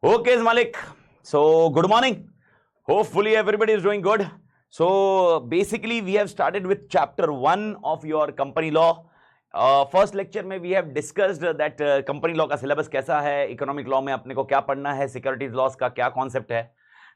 Okay, Malik. So, good morning. Hopefully, everybody is doing good. So, basically, we have started with chapter 1 of your company law. First lecture में we have discussed that company law का syllabus कैसा है, economic law में अपने को क्या पढ़ना है, securities laws का क्या concept है.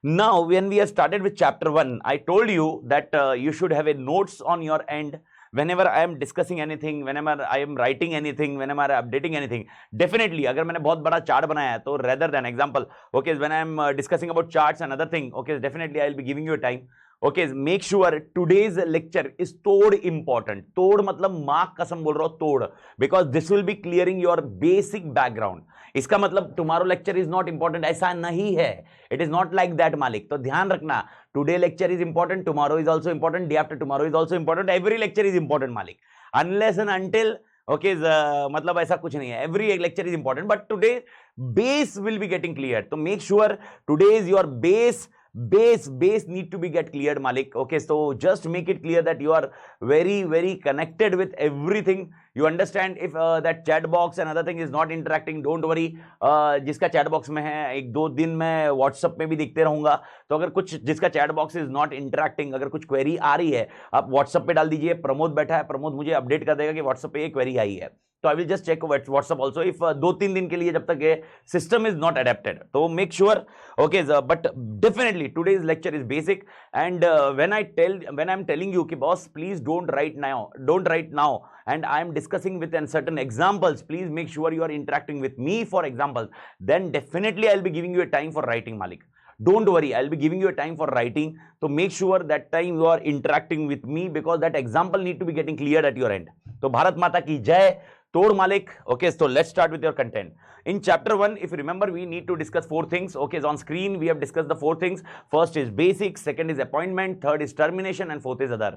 Now, when we have started with chapter 1, I told you that you should have a notes on your end whenever I am discussing anything, whenever I am writing anything, whenever I am updating anything. Definitely, अगर मैंने बहुत बड़ा chart बनाया है तो rather than example, okay, when I am discussing about charts and other thing, okay, definitely I will be giving you a time. Okay, make sure today's lecture is तोड़ important. तोड़ मतलब माँ कसम बोल रहा हूँ तोड़, because this will be clearing your basic background. इसका मतलब tomorrow lecture is not important, ऐसा नहीं है. It is not like that, मालिक. तो ध्यान रखना, today lecture is important, tomorrow is also important, day after tomorrow is also important, every lecture is important, मालिक. Unless and until, okay, मतलब ऐसा कुछ नहीं है. Every lecture is important, but today base will be getting cleared. तो make sure today is your base need to be get cleared, Malik. Okay, so just make it clear that you are very connected with everything. You understand if that chat box and other thing is not interacting, don't worry. जिसका chat box में है, एक दो दिन मैं WhatsApp में भी दिखते रहूंगा. तो अगर कुछ जिसका chat box is not interacting, अगर कुछ query आ रही है, आप WhatsApp पे डाल दीजिए. प्रमोद बैठा है, प्रमोद मुझे अपडेट कर देगा कि WhatsApp पे ये query आई है. तो I will just check WhatsApp also if 2-3 दिन के लिए जब तक ये सिस्टम इज नॉट अडेप्टेड. तो make sure, okay, but definitely today's lecture is basic. And when I am telling you कि boss please don't write now and I am discussing with certain examples, please make sure you are interacting with me for examples, then definitely I'll be giving you a time for writing, Malik. Don't worry, I'll be giving you a time for writing. So make sure that time you are interacting with me, because that example need to be getting cleared at your end. So Bharat Mata ki jai. Tod Malik. Okay, so let's start with your content. In chapter 1, if you remember, we need to discuss 4 things. Okay, so on screen we have discussed the 4 things. First is basic, second is appointment, third is termination, and fourth is other.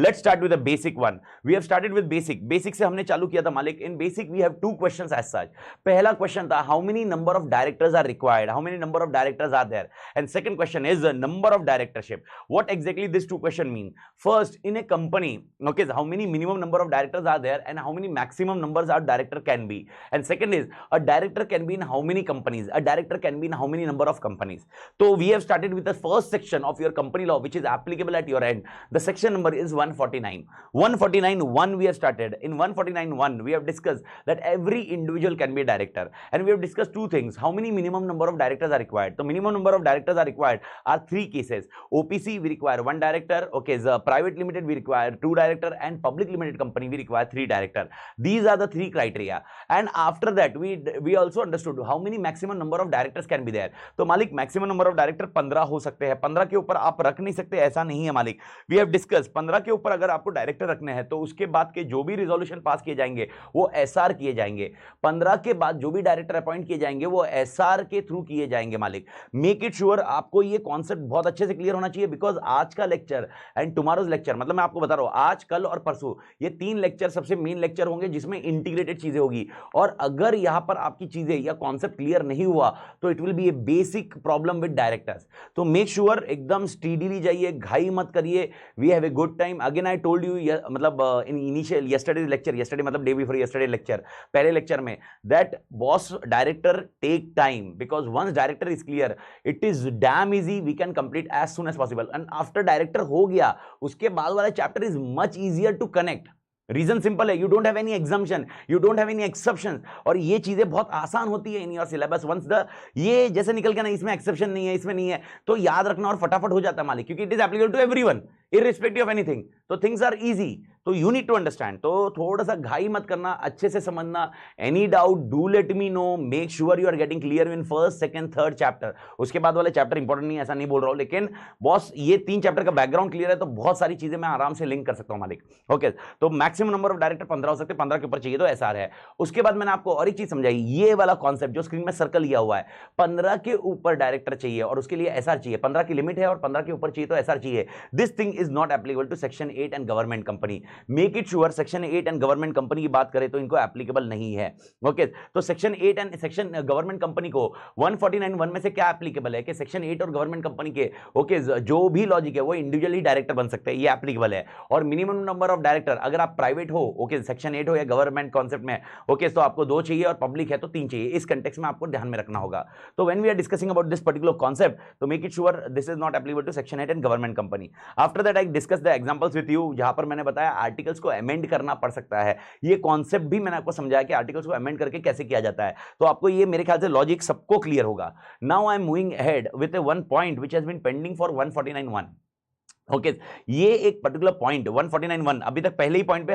Let's start with the basic one. We have started with basic. Basic से हमने चालू किया था, Malik. In basic we have 2 questions as such. पहला question था how many number of directors are required, how many number of directors are there, and second question is the number of directorship. What exactly these 2 questions mean? First, in a company, okay, so how many minimum number of directors are there and how many maximum numbers our director can be, and second is a director can be in how many companies, a director can be in how many number of companies. So we have started with the first section of your company law which is applicable at your end. The section number is 149.1 we have started. In 149.1 we have discussed that every individual can be a director, and we have discussed 2 things: how many minimum number of directors are required. The minimum number of directors are required are 3 cases. OPC we require 1 director, okay, the private limited we require 2 director, and public limited company we require 3 director. These are the 3 criteria. And after that we also understood how many maximum number of directors can be there. तो मालिक maximum number of director 15 हो सकते हैं. 15 के ऊपर आप रख नहीं सकते, ऐसा नहीं है मालिक. We have discussed 15 के ऊपर अगर आपको डायरेक्टर रखने हैं तो उसके बाद के जो भी रिजोल्यूशन पास किए जाएंगे वो एसआर किए जाएंगे. 15 के बाद जो भी डायरेक्टर अपॉइंट किए जाएंगे वो एसआर के थ्रू किए जाएंगे, मालिक. मेक इट श्योर आपको ये कॉन्सेप्ट बहुत अच्छे से क्लियर होना चाहिए, बिकॉज आज का लेक्चर एंड टुमारोज लेक्चर, मतलब मैं आपको बता रहा हूं आज, कल और परसों ये 3 लेक्चर सबसे मेन लेक्चर होंगे जिसमें इंटीग्रेटेड चीजें होगी. और अगर यहां पर आपकी चीजें या कॉन्सेप्ट क्लियर नहीं हुआ तो it will be a basic problem with directors. तो मेक श्योर एकदम स्टीडीली जाइए, घाई मत करिए. We have a good time. Again I told you, मतलब in initial yesterday lecture, yesterday मतलब डे बिफोर यस्टरडे लेक्चर, पहले लेक्चर में, that boss director take time, because once director is clear it is damn easy, we can complete as soon as possible. And after director हो गया उसके बाद वाला chapter is much easier to connect. Reason simple है, you don't have any exemption, you don't have any exception, और ये चीजें बहुत आसान होती है in your syllabus. Once the ये जैसे निकल गया ना, इसमें एक्सेप्शन नहीं है, इसमें नहीं है, तो याद रखना और फटाफट हो जाता है, मालिक, क्योंकि it is applicable to everyone irrespective of anything. तो थिंग्स आर इजी, तो यू नीड टू अंडरस्टैंड. तो थोड़ा सा घाई मत करना, अच्छे से समझना. Any doubt do let me know. Make sure you are getting clear in first, second, third chapter. उसके बाद वाले चैप्टर इंपॉर्टेंट नहीं है, ऐसा नहीं बोल रहा हूं, लेकिन बॉस ये 3 चैप्टर का बैकग्राउंड क्लियर है तो बहुत सारी चीजें मैं आराम से लिंक कर सकता हूं, मालिक. ओके, तो मैक्सिमम नंबर ऑफ डायरेक्टर 15 हो सकते, 15 के ऊपर चाहिए तो एसआर है. उसके बाद मैंने आपको और एक चीज समझाई, ये वाला कॉन्सेप्ट जो स्क्रीन में सर्कल किया हुआ है, 15 के ऊपर डायरेक्टर चाहिए और उसके लिए एसआर चाहिए. 15 की लिमिट है और 15 के ऊपर चाहिए तो एसआर चाहिए. This thing is not applicable to section 8 and government company. Make it sure section 8 and government company की बात करें तो इनको एप्लीकेबल नहीं है। ओके, तो section 8 and section government company को 149(1) में से क्या एप्लीकेबल है कि सेक्शन 8 और गवर्नमेंट कंपनी के ओके जो भी लॉजिक है वो इंडिविजुअली डायरेक्टर बन सकते हैं, ये एप्लीकेबल है। और मिनिमम नंबर ऑफ डायरेक्टर अगर आप प्राइवेट हो ओके सेक्शन 8 हो या गवर्नमेंट कॉन्सेप्ट में ओके तो आपको 2 चाहिए और पब्लिक है तो 3 चाहिए। इस कंटेक्स्ट में आपको ध्यान में रखना होगा। तो when we are discussing about this particular concept तो make it sure this is not applicable to section 8 and government company. After that I discuss the examples with you, जहां पर मैंने बताया आर्टिकल्स को अमेंड करना पड़ सकता है। ये कॉन्सेप्ट भी मैंने आपको समझाया कि आर्टिकल्स को अमेंड करके कैसे किया जाता है, तो आपको ये मेरे ख्याल से लॉजिक सबको क्लियर होगा। Now I am moving ahead with one point which has been pending for 149(1). Okay ये एक पर्टिकुलर पॉइंट 149(1) अभी तक पहले ही पॉइंट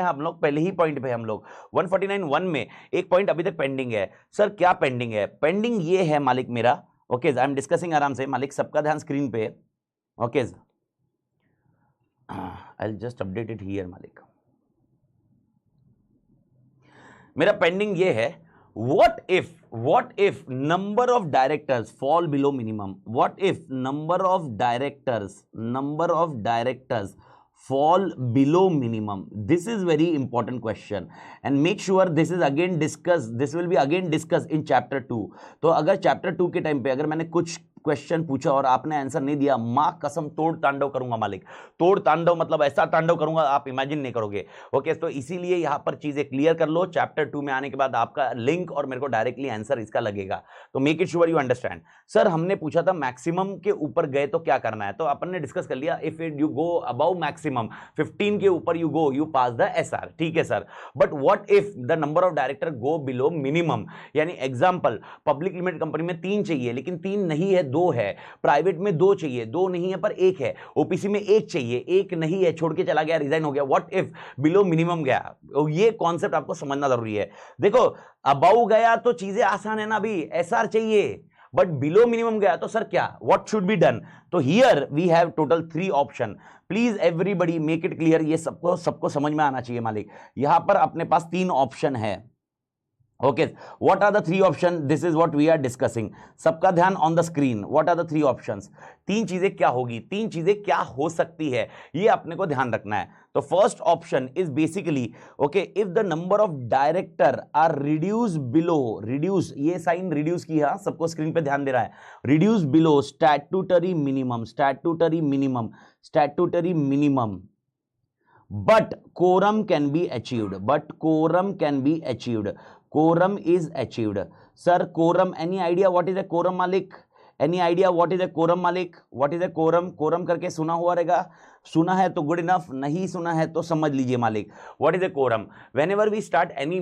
पे हम लोग 149(1) में एक पॉइंट अभी तक पेंडिंग है। सर क्या पेंडिंग है? पेंडिंग ये है मालिक मेरा ओके आई एम डिस्कसिंग आराम से मालिक, सबका ध्यान स्क्रीन पे okay I will just update it here मालिक। मेरा पेंडिंग ये है what if number of directors fall below minimum? What if number of directors fall below minimum? This is very important question and make sure this will be again discussed in chapter 2। तो अगर chapter 2 के time पे अगर मैंने कुछ question पूछा और आपने आंसर नहीं दिया, मां कसम तोड़ तांडव करूंगा मालिक। तोड़ तांडव मतलब ऐसा तांडव करूंगा आप इमेजिन नहीं करोगे। ओके तो इसीलिए यहां पर चीजें क्लियर कर लो, चैप्टर 2 में आने के बाद आपका लिंक और मेरे को डायरेक्टली आंसर इसका लगेगा। तो make it sure you understand. Sir हमने पूछा था मैक्सिमम के ऊपर गए तो क्या करना है, तो अपन ने डिस्कस कर लिया if you go above maximum 15 के ऊपर यू पास द एसआर, ठीक है sir. But what if the number of director go below minimum, यानी एग्जांपल पब्लिक लिमिटेड कंपनी में 3 चाहिए लेकिन 3 नहीं है 2 है, प्राइवेट में 2 चाहिए 2 नहीं है पर 1 है, ओपीसी में 1 चाहिए 1 नहीं है, छोड़ के चला गया रिजाइन हो गया। व्हाट इफ बिलो मिनिमम गया, ये कॉन्सेप्ट आपको समझना जरूरी है। देखो अबव गया तो चीजें आसान है ना, अभी एसआर चाहिए, बट बिलो मिनिमम गया तो सर क्या व्हाट शुड बी डन? तो here we have total 3 option. Please everybody make it clear, ये सबको समझ में आना चाहिए मालिक। यहां पर अपने पास 3 ऑप्शन है। Okay what are the 3 option? This is what we are discussing. सबका ध्यान on the screen. What are the 3 options? 3 चीजें क्या होगी, 3 चीजें क्या हो सकती है, ये अपने को ध्यान रखना है। तो first option is basically okay if the number of director are reduce below, reduce ये साइन रिड्यूस की है, सबको स्क्रीन पे ध्यान दे रहा है, reduce below statutory minimum but quorum can be achieved, quorum is achieved। sir quorum, any idea what is a quorum malik? Any idea what is a quorum malik? What is a quorum? quorum करके सुना हुआ रहेगा, सुना है तो good enough, नहीं सुना है तो समझ लीजिए मालिक। What is a quorum? whenever we start any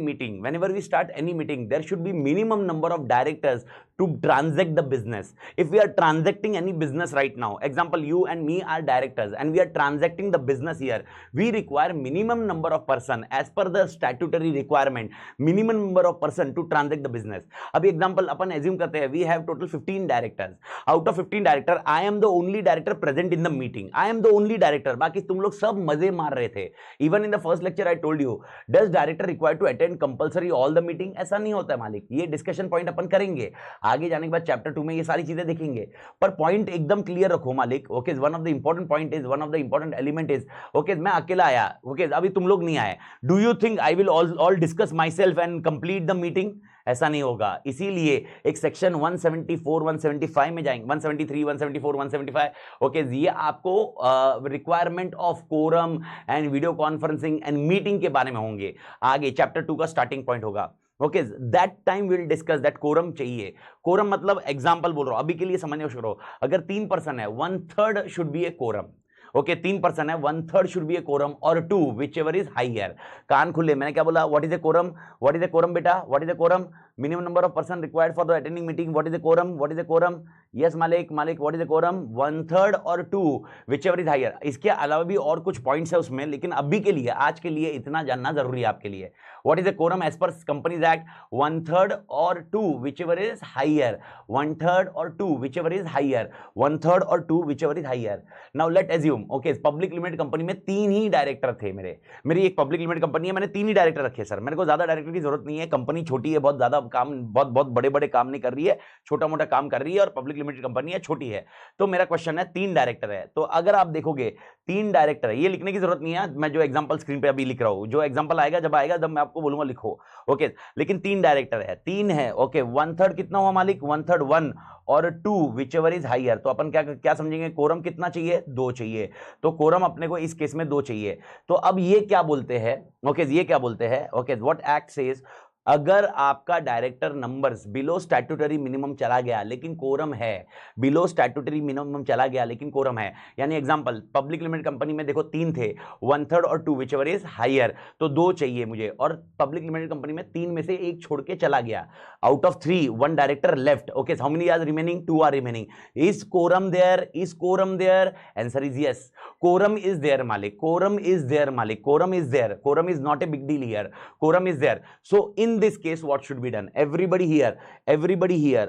meeting there should be minimum number of directors to transact the business। if we are transacting any business right now, example you and me are directors and we are transacting the business here, we require minimum number of person as per the statutory requirement, minimum number of person to transact the business। अभी example अपन assume करते हैं we have total 15 directors, out of 15 director I am the only director present in the meeting, I am the only director, बाकी तुम लोग सब मजे मार रहे थे। Even in the first lecture I told you does director required to attend compulsory all the meeting? ऐसा नहीं होता है मालिक, ये डिस्कशन पॉइंट अपन करेंगे आगे जाने के बाद चैप्टर 2 में, ये सारी चीजें देखेंगे। पर पॉइंट एकदम क्लियर रखो मालिक। Okay one of the important point is, one of the important element is okay मैं अकेला आया, ओके अभी तुम लोग नहीं आए, do you think I will all discuss my self and complete the meeting? ऐसा नहीं होगा। इसीलिए एक सेक्शन 174 175 में जाएंगे, 173 174 175 ओके ये आपको requirement of quorum and video conferencing and meeting के बारे में होंगे। आगे चैप्टर 2 का स्टार्टिंग पॉइंट होगा। Okay that time will discuss that quorum चाहिए। कोरम मतलब एग्जांपल बोल रहा हूं, अभी के लिए समझने शुरू करो। अगर 3 पर्सन है 1/3 should be a quorum. Okay 3 person है 1/3 शुड बी ए कोरम और 2 विच एवर इज हायर। कान खुले, मैंने क्या बोला? What is a quorum? What is a quorum बेटा? What is a quorum? Minimum number of person required for the attending meeting. What is a quorum? What is a quorum? Yes मालिक what is a quorum? 1/3 और 2 which ever is higher. इसके अलावा भी और कुछ points है उसमें, लेकिन अभी के लिए आज के लिए इतना जानना जरूरी है आपके लिए। What is a quorum as per Companies Act? 1/3 और 2 विच एवर इज हायर, 1/3 और 2 विच एवर इज हायर, 1/3 और 2 which ever is higher. Now let assume okay public limited company में 3 ही डायरेक्टर थे मेरी एक पब्लिक लिमिटेड कंपनी है, मैंने 3 ही director रखे। सर मेरे को ज्यादा डायरेक्टर की जरूरत नहीं है, कंपनी छोटी है बहुत, ज्यादा काम बहुत बहुत बड़े बड़े काम नहीं कर रही है, छोटा मोटा काम कर रही है और पब्लिक लिमिटेड कंपनी है, छोटी है। तो मेरा क्वेश्चन है 3 डायरेक्टर है, तो अगर आप देखोगे 3 डायरेक्टर है, ये लिखने की जरूरत नहीं है, मैं जो एग्जांपल स्क्रीन पे अभी लिख रहा हूं, जो एग्जांपल आएगा जब मैं आपको बोलूंगा लिखो, ओके। लेकिन 3 डायरेक्टर है, 3 है, ओके। 1/3 कितना हुआ मालिक? 1/3 1 और 2 विच एवर इज हायर। तो अपन क्या क्या समझेंगे? कोरम कितना चाहिए? 2 चाहिए। तो कोरम अपने को इस केस में 2 चाहिए। तो अब ये क्या बोलते हैं, ओके, ये क्या बोलते हैं, ओके, व्हाट एक्ट सेज, अगर आपका director numbers below statutory minimum चला गया लेकिन कोरम है, बिलो स्टैट्यूटरी मिनिमम चला गया लेकिन कोरम है, यानी एग्जांपल पब्लिक लिमिटेड कंपनी में देखो 3 थे, 1/3 और 2 विच एवर इज हायर, तो 2 चाहिए मुझे, और पब्लिक लिमिटेड कंपनी में 3 में से 1 छोड़ के चला गया, out of 3 1 director left, okay, how many are remaining? 2 are remaining. Is quorum there? Is quorum there? Answer is yes, quorum is there मालिक, कोरम इज देयर मालिक, quorum is there, quorum is not a big deal here, quorum is there. So in this case what should be done? Everybody here,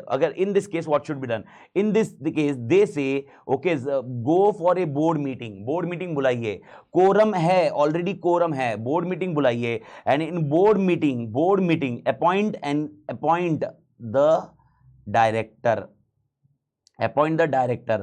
agar in this case what should be done? In this case they say, okay, go for a board meeting बुलाइए, quorum है, already quorum है, board meeting बुलाइए, and in board meeting appoint the director,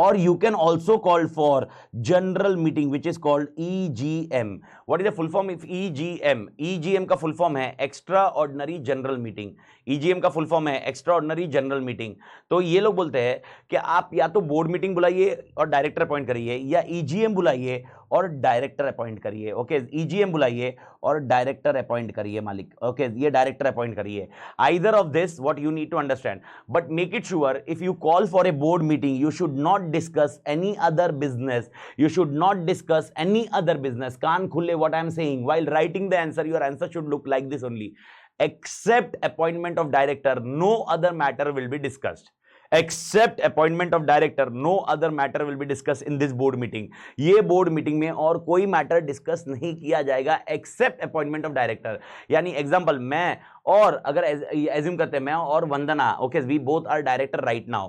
or you can also call for general meeting which is called EGM. What is the full form of EGM? EGM का full form है extraordinary general meeting, EGM का full form है extraordinary general meeting। तो ये लोग बोलते हैं कि आप या तो बोर्ड मीटिंग बुलाइए और डायरेक्टर अपॉइंट करिए, या EGM बुलाइए और डायरेक्टर अपॉइंट करिए, ओके, EGM बुलाइए और डायरेक्टर अपॉइंट करिए मालिक, ओके, ये डायरेक्टर अपॉइंट करिए, either of this what you need to understand, but make it sure if you call for a board meeting you should not discuss any other business, you should not discuss any other business, kaan khulle what I am saying, while writing the answer your answer should look like this only, except appointment of director no other matter will be discussed, except appointment of director no other matter will be discussed in this board meeting। ये board meeting में और कोई matter discuss नहीं किया जाएगा except appointment of director. यानी example मैं और अगर एज्यूम करते हैं मैं और Vandana, okay, we both are director right now,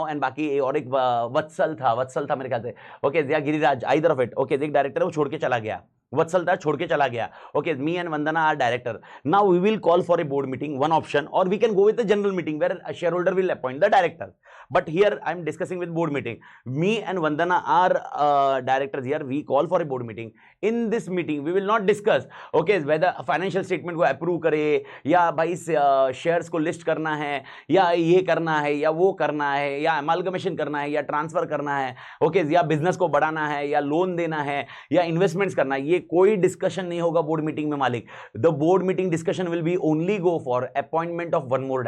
and बाकी और एक वत्सल था मेरे ख्याल से, ओके, या Giriraj, either of it, okay, एक डायरेक्टर वो छोड़ के चला गया, वत्सल था छोड़ के चला गया, okay, me and Vandana are director, now we will call for a board meeting, one option, और we can go with the general meeting where a shareholder will appoint the director, but here I am discussing with board meeting, me and Vandana are directors here, we call for a board meeting, in this meeting we will not discuss, okay, whether financial statement को approve करे या भाई shares को list करना है या ये करना है या वो करना है या अमालगमेशन करना है या ट्रांसफर करना है, ओके, या बिजनेस को बढ़ाना है या लोन देना है या इन्वेस्टमेंट्स करना है, ये कोई डिस्कशन नहीं होगा बोर्ड मीटिंग में मालिक। The board meeting discussion will be only go for appointment of one more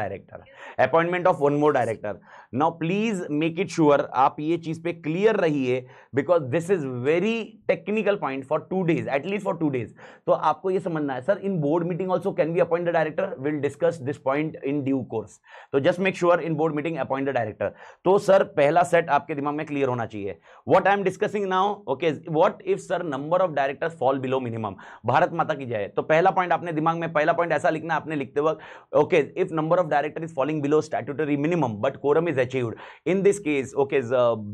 director, now please make it sure आप ये चीज पे क्लियर रहिए, because this is very technical point for 2 days, at least for 2 days। तो आपको ये समझना है sir in board meeting also can be appoint the director, will discuss this point in due course, तो just make sure in board meeting appoint the director. तो sir पहला set आपके दिमाग में क्लियर होना चाहिए, what I am discussing now, okay, what if sir number of directors fall below minimum, Bharat Mata की जय। तो पहला पॉइंट आपने दिमाग में, पहला पॉइंट ऐसा लिखना आपने लिखते वक्त, okay, if number of director is falling below statutory minimum but quorum is achieved, in this case, okay,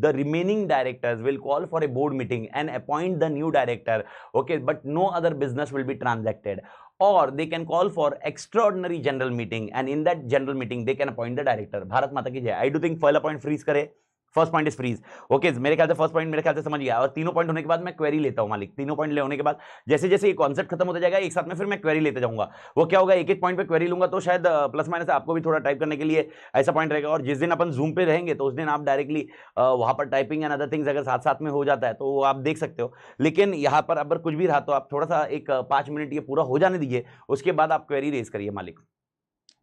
the remaining directors will call for a board meeting and appoint the new director, okay, but no other business will be transacted, or they can call for extraordinary general meeting and in that general meeting they can appoint the director। Bharat Mata की जय। I do think पहला point freeze करे, first point is freeze, okay, मेरे ख्याल से first point मेरे ख्याल से समझ गया, और तीनों पॉइंट होने के बाद मैं क्वेरी लेता हूं मालिक, तीनों पॉइंट ले होने के बाद जैसे जैसे ये कॉन्सेप्ट खत्म होता जाएगा एक साथ में फिर मैं क्वेरी लेते जाऊंगा। वो क्या होगा, एक एक पॉइंट पे क्वेरी लूंगा तो शायद प्लस माइनस आपको भी थोड़ा टाइप करने के लिए ऐसा पॉइंट रहेगा, और जिस दिन अपन जूम पे रहेंगे तो उस दिन आप डायरेक्टली वहां पर टाइपिंग एंड अदर थिंग्स अगर साथ साथ में हो जाता है तो आप देख सकते हो, लेकिन यहाँ पर अगर कुछ भी रहा तो आप थोड़ा सा एक 5 मिनट ये पूरा हो जाने दीजिए, उसके बाद आप क्वेरी रेज करिए मालिक,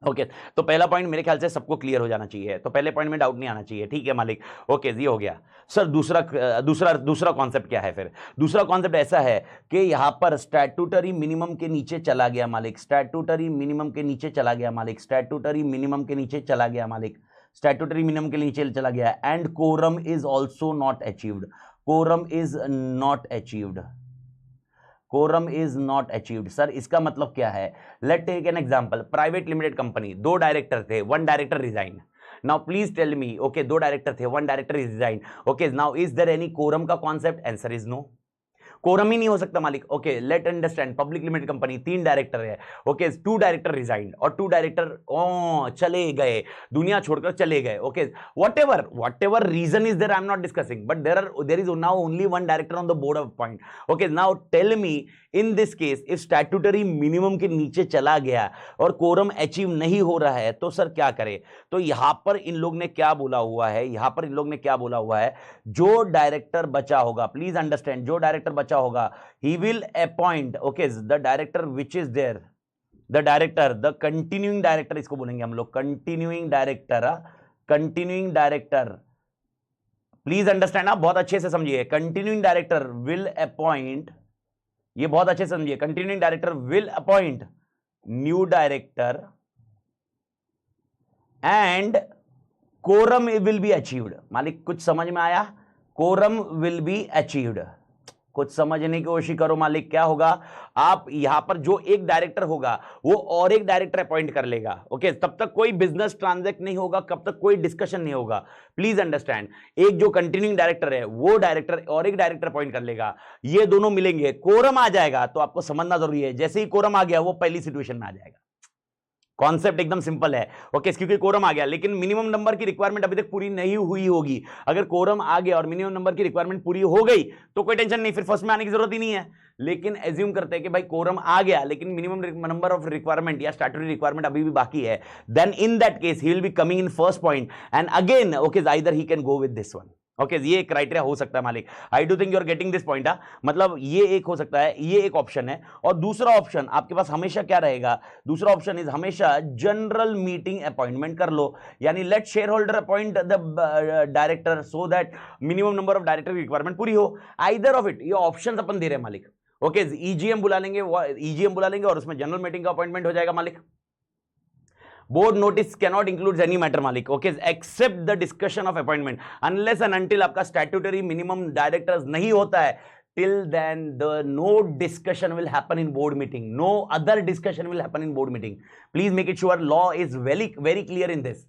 ओके। तो पहला पॉइंट मेरे ख्याल से सबको क्लियर हो जाना चाहिए, तो पहले पॉइंट में डाउट नहीं आना चाहिए, ठीक है मालिक, ओके, ये हो गया। सर दूसरा कॉन्सेप्ट क्या है फिर? दूसरा कॉन्सेप्ट ऐसा है कि यहां पर स्टैट्यूटरी मिनिमम के नीचे चला गया मालिक, स्टैट्यूटरी मिनिमम के नीचे चला गया मालिक, स्टैट्यूटरी मिनिमम के नीचे चला गया मालिक, स्टैट्यूटरी मिनिमम के नीचे चला गया, and quorum is also not achieved, quorum is not achieved, quorum is not achieved. Sir इसका मतलब क्या है? Let take an example, private limited company, 2 director थे, 1 director resign, now please tell me, okay, 2 director थे, 1 director resign, okay, now is there any quorum का concept? Answer is no. Quorum ही नहीं हो सकता मालिक। Okay, let understand, public limited company, 3 director है। Okay, 2 director resigned और 2 director चले गए, दुनिया छोड़कर चले गए। Okay, whatever reason is there, I'm not discussing, but there is now only 1 director on the board of point. Okay, now tell me in this case if statutory minimum के नीचे चला गया और कोरम अचीव नहीं हो रहा है तो सर क्या करे? तो यहां पर इन लोग ने क्या बोला हुआ है, यहां पर इन लोग ने क्या बोला हुआ है, जो डायरेक्टर बचा होगा, प्लीज अंडरस्टैंड, जो डायरेक्टर बचा होगा he will appoint, okay, the director which is there, the director, the continuing director इसको बोलेंगे हम लोग, continuing director, continuing director, please understand, आप बहुत अच्छे से समझिए, कंटिन्यूइंग डायरेक्टर विल अपॉइंट, ये बहुत अच्छे से समझिए, continuing director will appoint new director and quorum will be achieved. मालिक कुछ समझ में आया? कोरम विल बी अचीव्ड, कुछ समझने की कोशिश करो मालिक। क्या होगा, आप यहां पर जो एक डायरेक्टर होगा वो और एक डायरेक्टर अपॉइंट कर लेगा। ओके, तब तक कोई बिजनेस ट्रांजैक्ट नहीं होगा, कब तक कोई डिस्कशन नहीं होगा। प्लीज अंडरस्टैंड, एक जो कंटिन्यूइंग डायरेक्टर है वो डायरेक्टर और एक डायरेक्टर अपॉइंट कर लेगा, ये दोनों मिलेंगे, कोरम आ जाएगा। तो आपको समझना जरूरी है, जैसे ही कोरम आ गया वो पहली सिचुएशन में आ जाएगा। कॉन्सेप्ट एकदम सिंपल है। ओके, क्योंकि कोरम आ गया लेकिन मिनिमम नंबर की रिक्वायरमेंट अभी तक पूरी नहीं हुई होगी। अगर कोरम आ गया और मिनिमम नंबर की रिक्वायरमेंट पूरी हो गई तो कोई टेंशन नहीं, फिर फर्स्ट में आने की जरूरत ही नहीं है। लेकिन एज्यूम करते हैं कि भाई कोरम आ गया लेकिन मिनिमम नंबर ऑफ रिक्वायरमेंट या स्टैट्यूटरी रिक्वायरमेंट अभी भी बाकी है, then in that case he will be coming in first point and again okay either he can go with this one. Okay, ये क्राइटेरिया हो सकता है मालिक। I do think you are getting this point. मतलब ये एक हो सकता है, ये एक ऑप्शन है। और दूसरा ऑप्शन आपके पास हमेशा क्या रहेगा, दूसरा ऑप्शन इज हमेशा जनरल मीटिंग अपॉइंटमेंट कर लो, यानी let shareholder appoint the director so that minimum number of director की रिक्वायरमेंट पूरी हो। आइदर ऑफ इट, ये ऑप्शन अपन दे रहे हैं मालिक। ओके, ईजीएम बुला लेंगे, ईजीएम बुला लेंगे और उसमें जनरल मीटिंग का अपॉइंटमेंट हो जाएगा मालिक। Board notice cannot include any matter मालिक, okay, except the discussion of appointment unless and until आपका स्टैट्यूटरी मिनिमम डायरेक्टर्स नहीं होता है, till then the no discussion will happen in board meeting, no other discussion will happen in board meeting. Please make it sure, law is very clear in this.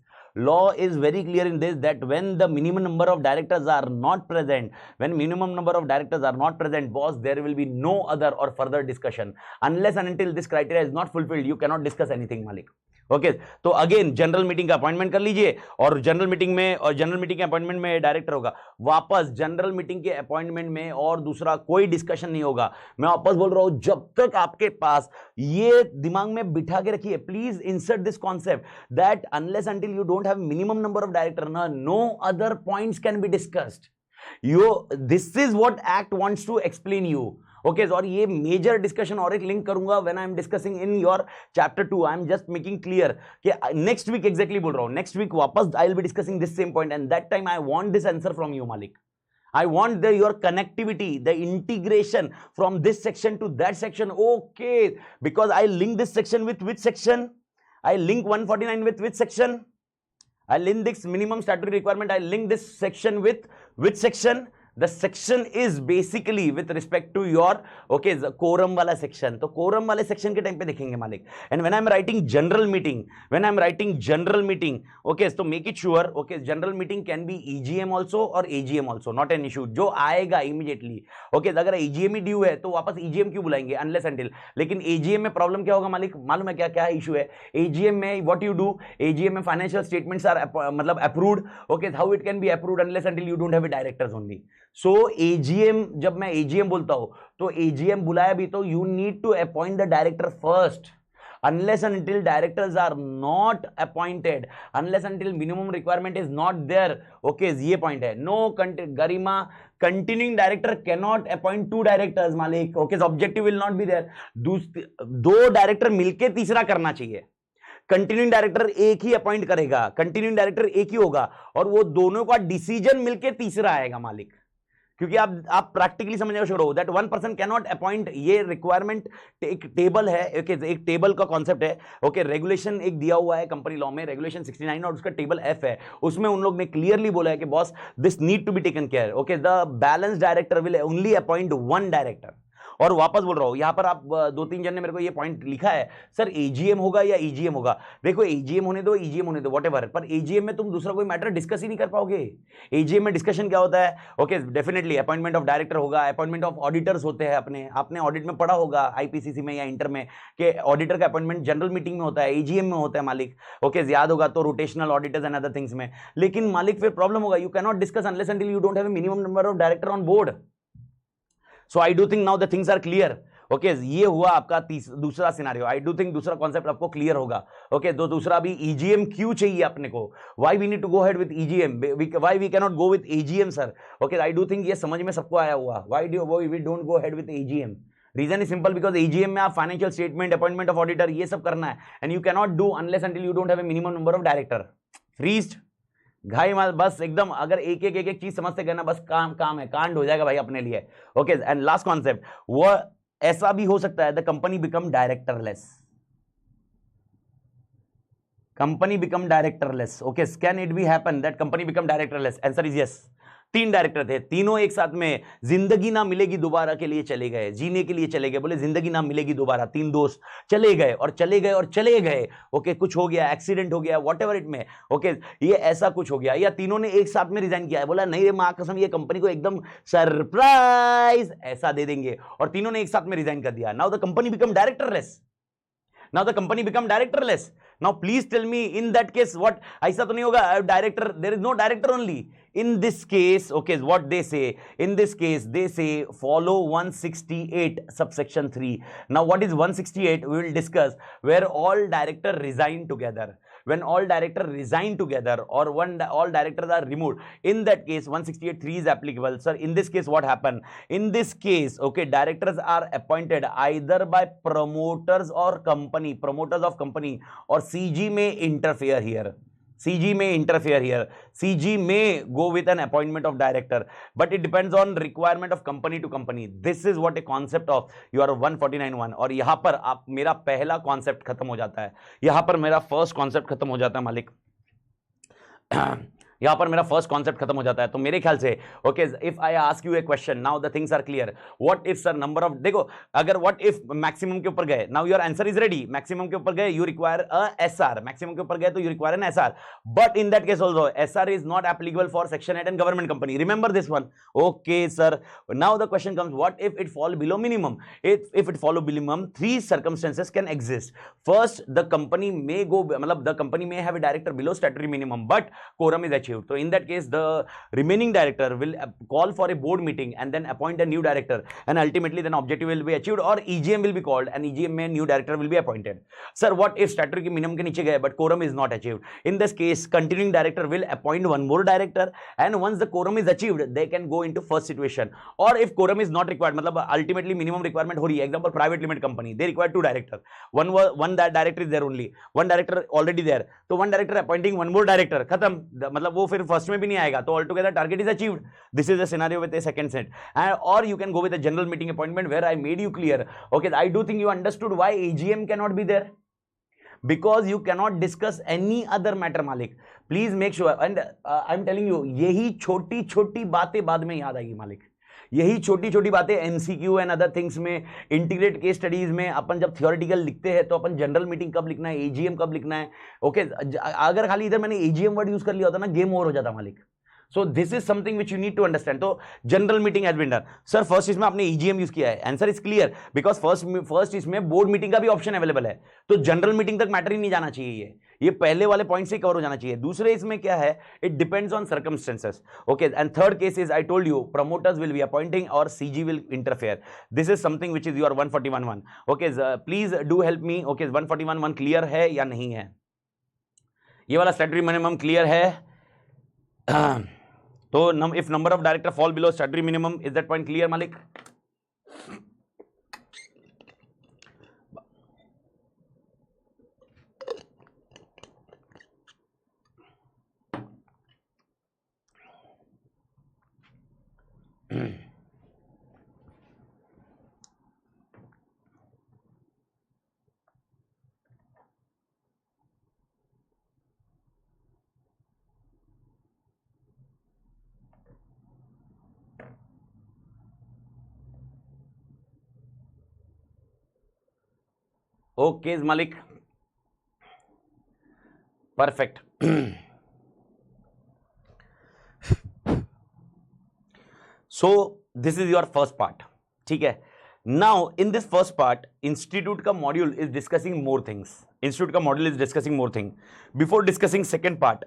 Law is very clear in this that when the minimum number of directors are not present, when minimum number of directors are not present, boss, there will be no other or further discussion unless and until this criteria is not fulfilled, you cannot discuss anything malik. Okay, तो again general meeting का appointment कर लीजिए और general meeting में, और general meeting के appointment में director होगा, वापस जनरल मीटिंग के अपॉइंटमेंट में और दूसरा कोई डिस्कशन नहीं होगा। मैं वापस बोल रहा हूं, जब तक आपके पास ये दिमाग में बिठा के रखिए, please insert this concept that unless until you don't have minimum number of director, no other points can be discussed. This is what act wants to explain you. Okay, और ये मेजर डिस्कशन और एक link करूंगा when I am discussing in your chapter 2। I am just making clear कि next week exactly बोल रहा हूं, next week वापस I will be discussing this same point and that time I want this answer from you मालिक। I want your connectivity, the integration from this section to that section. Okay, because I link this section with which section? I link 149 with which section? I link this minimum statutory requirement. I link this section with which section? The section is basically with respect to your okay quorum वाला section. तो quorum वाले section के time पे देखेंगे मालिक. And when I am writing general meeting, okay, so make it sure, okay, general meeting can be EGM also or AGM also, not an issue. जो आएगा immediately, okay, अगर AGM ही due है तो वापस EGM क्यों बुलाएंगे unless until. लेकिन AGM में प्रॉब्लम क्या होगा मालिक, मालूम है क्या क्या इशू है? AGM में what you do, AGM में financial statements are मतलब approved, okay, how it can be approved unless until you don't have a directors only. So AGM, जब मैं एजीएम बोलता हूं तो एजीएम बुलाया भी तो you need to appoint the director first, unless and until directors are not appointed, unless until minimum requirement is not there. Okay, ये point है. No गरिमा continuing director cannot appoint 2 directors मालिक. Okay, so objective will not be there. दो director मिलके तीसरा करना चाहिए. Continuing director एक ही appoint करेगा, कंटिन्यूइंग डायरेक्टर एक ही होगा और वो दोनों का डिसीजन मिलके तीसरा आएगा मालिक. क्योंकि आप प्रैक्टिकली समझने शुरू हो that one person can not appoint. ये रिक्वायरमेंट एक टेबल है, एक टेबल का कॉन्सेप्ट है. ओके, रेगुलेशन एक दिया हुआ है कंपनी लॉ में, रेगुलेशन 69 और उसका टेबल एफ है. उसमें उन लोग ने क्लियरली बोला है कि boss this need to be taken care. Okay, the balance director will only appoint 1 director. और वापस बोल रहा हूं, यहां पर आप दो तीन जन ने मेरे को ये पॉइंट लिखा है, सर एजीएम होगा या ईजीएम होगा। देखो एजीएम होने दो, ईजीएम होने दो, व्हाटएवर, पर एजीएम में तुम दूसरा कोई मैटर डिस्कस ही नहीं कर पाओगे। एजीएम में डिस्कशन क्या होता है, okay definitely appointment of director होगा, अपॉइंटमेंट ऑफ ऑडिटर्स होते हैं अपने, आपने ऑडिट में पढ़ा होगा आईपीसीसी में या इंटर में कि ऑडिटर का अपॉइंटमेंट जनरल मीटिंग में होता है, एजीएम में होता है मालिक, ओके याद होगा तो rotational auditors and other things में। लेकिन मालिक फिर प्रॉब्लम होगा, you can not discuss unless until you don't have a minimum number of director on board. So I do think now the things are clear. Okay ये हुआ आपका दूसरा scenario. I do think दूसरा concept आपको clear होगा। Okay तो दूसरा भी ईजीएम क्यों चाहिए अपने को, why we need to go ahead with EGM, why we can not go with AGM sir. Okay I do think ये समझ में सबको आया हुआ, why we don't go ahead with AGM. Reason is simple, because AGM में आप financial statement, appointment of auditor ये सब करना है, and you can not do unless until you don't have a minimum number of director. Freezed घाई मार बस एकदम, अगर एक एक चीज समझते गए ना बस काम है, कांड हो जाएगा भाई अपने लिए। ओके एंड लास्ट कॉन्सेप्ट, वो ऐसा भी हो सकता है the company become directorless, company become directorless. Okay can it be happen that company become directorless? Answer is yes. तीन डायरेक्टर थे, तीनों एक साथ में जिंदगी ना मिलेगी दोबारा के लिए चले गए, जीने के लिए चले गए, बोले जिंदगी ना मिलेगी दोबारा, तीन दोस्त चले गए और चले गए और चले गए। ओके कुछ हो गया, एक्सीडेंट हो गया, वॉट एवर इट में, ओके ये ऐसा कुछ हो गया, या तीनों ने एक साथ में रिजाइन किया है, बोला नहीं रे मां कसम ये कंपनी को एकदम सरप्राइज ऐसा दे देंगे, और तीनों ने एक साथ में रिजाइन कर दिया। Now the company become directorless, now the company become directorless. Now please tell me in that case what, ऐसा तो नहीं होगा director, there is no director only in this case. Okay what they say in this case, they say follow 168 subsection 3. Now what is 168 we will discuss, where all director resign together, when all director resign together or all directors are removed, in that case 168(3) is applicable. Sir in this case what happened, in this case okay directors are appointed either by promoters or company, promoters of company, or CG may interfere here, CG may interfere here, CG may go with an appointment of director, but it depends on requirement of company to company. This is what a concept of your 149(1). और यहां पर आप मेरा पहला concept खत्म हो जाता है, यहां पर मेरा फर्स्ट कॉन्सेप्ट खत्म हो जाता है मालिक, यहां पर मेरा फर्स्ट कॉन्सेप्ट खत्म हो जाता है। तो मेरे ख्याल से okay if I ask you a question, now the things are clear. What if sir number of, देखो अगर व्हाट इफ मैक्सिमम के ऊपर गए, now your answer is ready, maximum के ऊपर गए you require a SR, maximum के ऊपर गए तो you require an SR, but in that case also SR is not applicable for section 8 and government company, remember this one. Okay sir now the question comes, what if it fall below minimum, if it follow minimum, three circumstances can exist. First the company may go, मतलब the company may have a director below statutory minimum but quorum is achieved, so in that case the remaining director will call for a board meeting and then appoint a new director, and ultimately then objective will be achieved, or EGM will be called and EGM में new director will be appointed. Sir what if statutory के minimum के नीचे गए but quorum is not achieved? In this case continuing director will appoint one more director, and once the quorum is achieved they can go into first situation, or if quorum is not required, मतलब ultimately minimum requirement हो रही है, example private limited company they require two director, one that director is there only, one director already there, तो one director appointing one more director, खत्म, मतलब वो फिर first में भी नहीं आएगा, तो all together target is achieved. This is the scenario with the second set, और you can go with the general meeting appointment where I made you clear. Okay I do think you understood why AGM can not be there, because you cannot discuss any other matter मालिक, please make sure, and I am telling you यही छोटी छोटी बातें बाद में याद आएगी मालिक, यही छोटी छोटी बातें एमसीक्यू एंड अदर थिंग्स में, इंटीग्रेट केस स्टडीज में अपन जब थियोरेटिकल लिखते हैं तो अपन जनरल मीटिंग कब लिखना है, एजीएम कब लिखना है। ओके अगर खाली इधर मैंने एजीएम वर्ड यूज कर लिया होता ना गेम ओवर हो जाता मालिक। So this is something which you need to understand. तो general meeting has been done. Sir first इसमें आपने EGM यूज किया है, answer is clear, because first इसमें बोर्ड मीटिंग का भी ऑप्शन अवेलेबल है, तो जनरल मीटिंग तक मैटर ही नहीं जाना चाहिए, ये पहले वाले पॉइंट से कवर हो जाना चाहिए। दूसरे इसमें क्या है, it depends on circumstances. Okay and third case is I told you promoters will be appointing और CG will interfere. This is something which is your 141(1). Okay please do help me. Okay 141(1) clear है या नहीं है, ये वाला statutory minimum clear है? तो if number of director fall below statutory minimum, is that point clear Malik? Okay, Malik. Perfect. So this is your first part. ठीक है. Now in this first part, Institute का module is discussing more things. Institute का module is discussing more thing. Before discussing second part,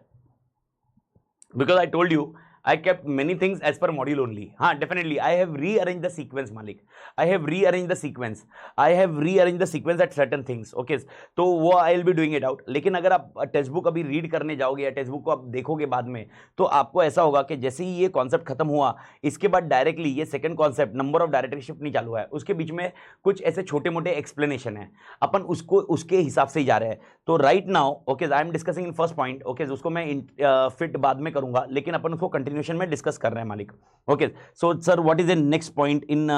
because I told you I kept many things as per module only. हाँ, definitely I have rearranged the sequence, Malik. I have rearranged the sequence. I have rearranged the sequence at certain things. Okay, तो वो I will be doing it out. लेकिन अगर आप text book अभी read करने जाओगे या टेक्स्ट बुक को आप देखोगे बाद में, तो आपको ऐसा होगा कि जैसे ही ये कॉन्सेप्ट खत्म हुआ, इसके बाद डायरेक्टली ये second concept number of directory shift नहीं चालू है, उसके बीच में कुछ ऐसे छोटे मोटे एक्सप्लेनेशन है, अपन उसको उसके हिसाब से ही जा रहे हैं. तो right now okay I am discussing in first point. Okay, उसको मैं फिट बाद में करूंगा, लेकिन अपन उसको कंटिन्यूएशन में डिस्कस कर रहे हैं मालिक. Okay, so sir what is the next point in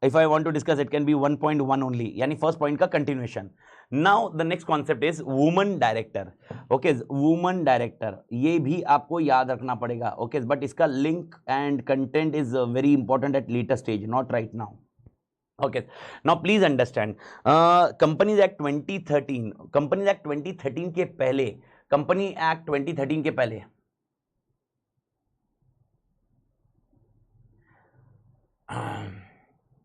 if I want to discuss it can be 1.1 only, यानी फर्स्ट पॉइंट का continuation. Now the next concept is woman director. Okay, woman director ये भी आपको याद रखना पड़ेगा. Okay, but इसका link and content is very important at later stage, not right now. Okay, now please understand, Companies Act 2013, Companies Act 2013 के पहले, Company Act 2013 के पहले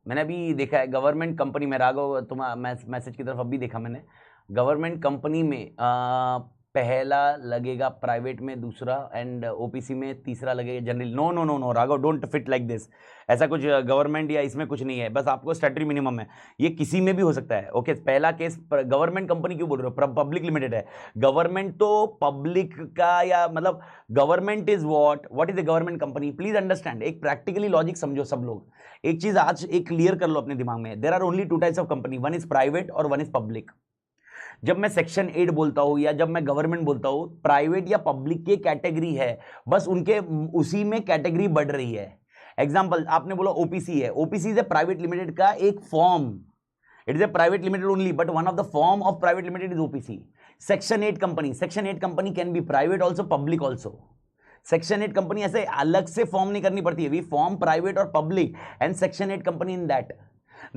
मैंने अभी देखा है गवर्नमेंट कंपनी में, राघव तुम्हारा मैसेज की तरफ अभी देखा मैंने, गवर्नमेंट कंपनी में पहला लगेगा प्राइवेट में दूसरा, एंड ओपीसी में तीसरा लगेगा general. No no no no Raghav, don't fit like this. ऐसा कुछ गवर्नमेंट या इसमें कुछ नहीं है, बस आपको स्टैट्यूटरी मिनिमम है, ये किसी में भी हो सकता है. ओके, पहला केस गवर्नमेंट कंपनी क्यों बोल रहे हो, पब्लिक लिमिटेड है. गवर्नमेंट तो पब्लिक का या मतलब government is what is the government company. Please understand, एक प्रैक्टिकली लॉजिक समझो सब लोग. एक चीज आज एक क्लियर कर लो अपने दिमाग में, there are only two types of company, one is private और वन इज पब्लिक. जब मैं सेक्शन 8 बोलता हूं या जब मैं गवर्नमेंट बोलता हूं, प्राइवेट या पब्लिक के कैटेगरी है, बस उनके उसी में कैटेगरी बढ़ रही है. एग्जांपल आपने बोला ओपीसी है, OPC is a private limited का एक form, it is a private limited only, but one of the form of private limited is OPC. Section 8 company, section 8 company can be private also, public also. Section 8 company ऐसे अलग से form नहीं करनी पड़ती है, we form private और public and section 8 company in that.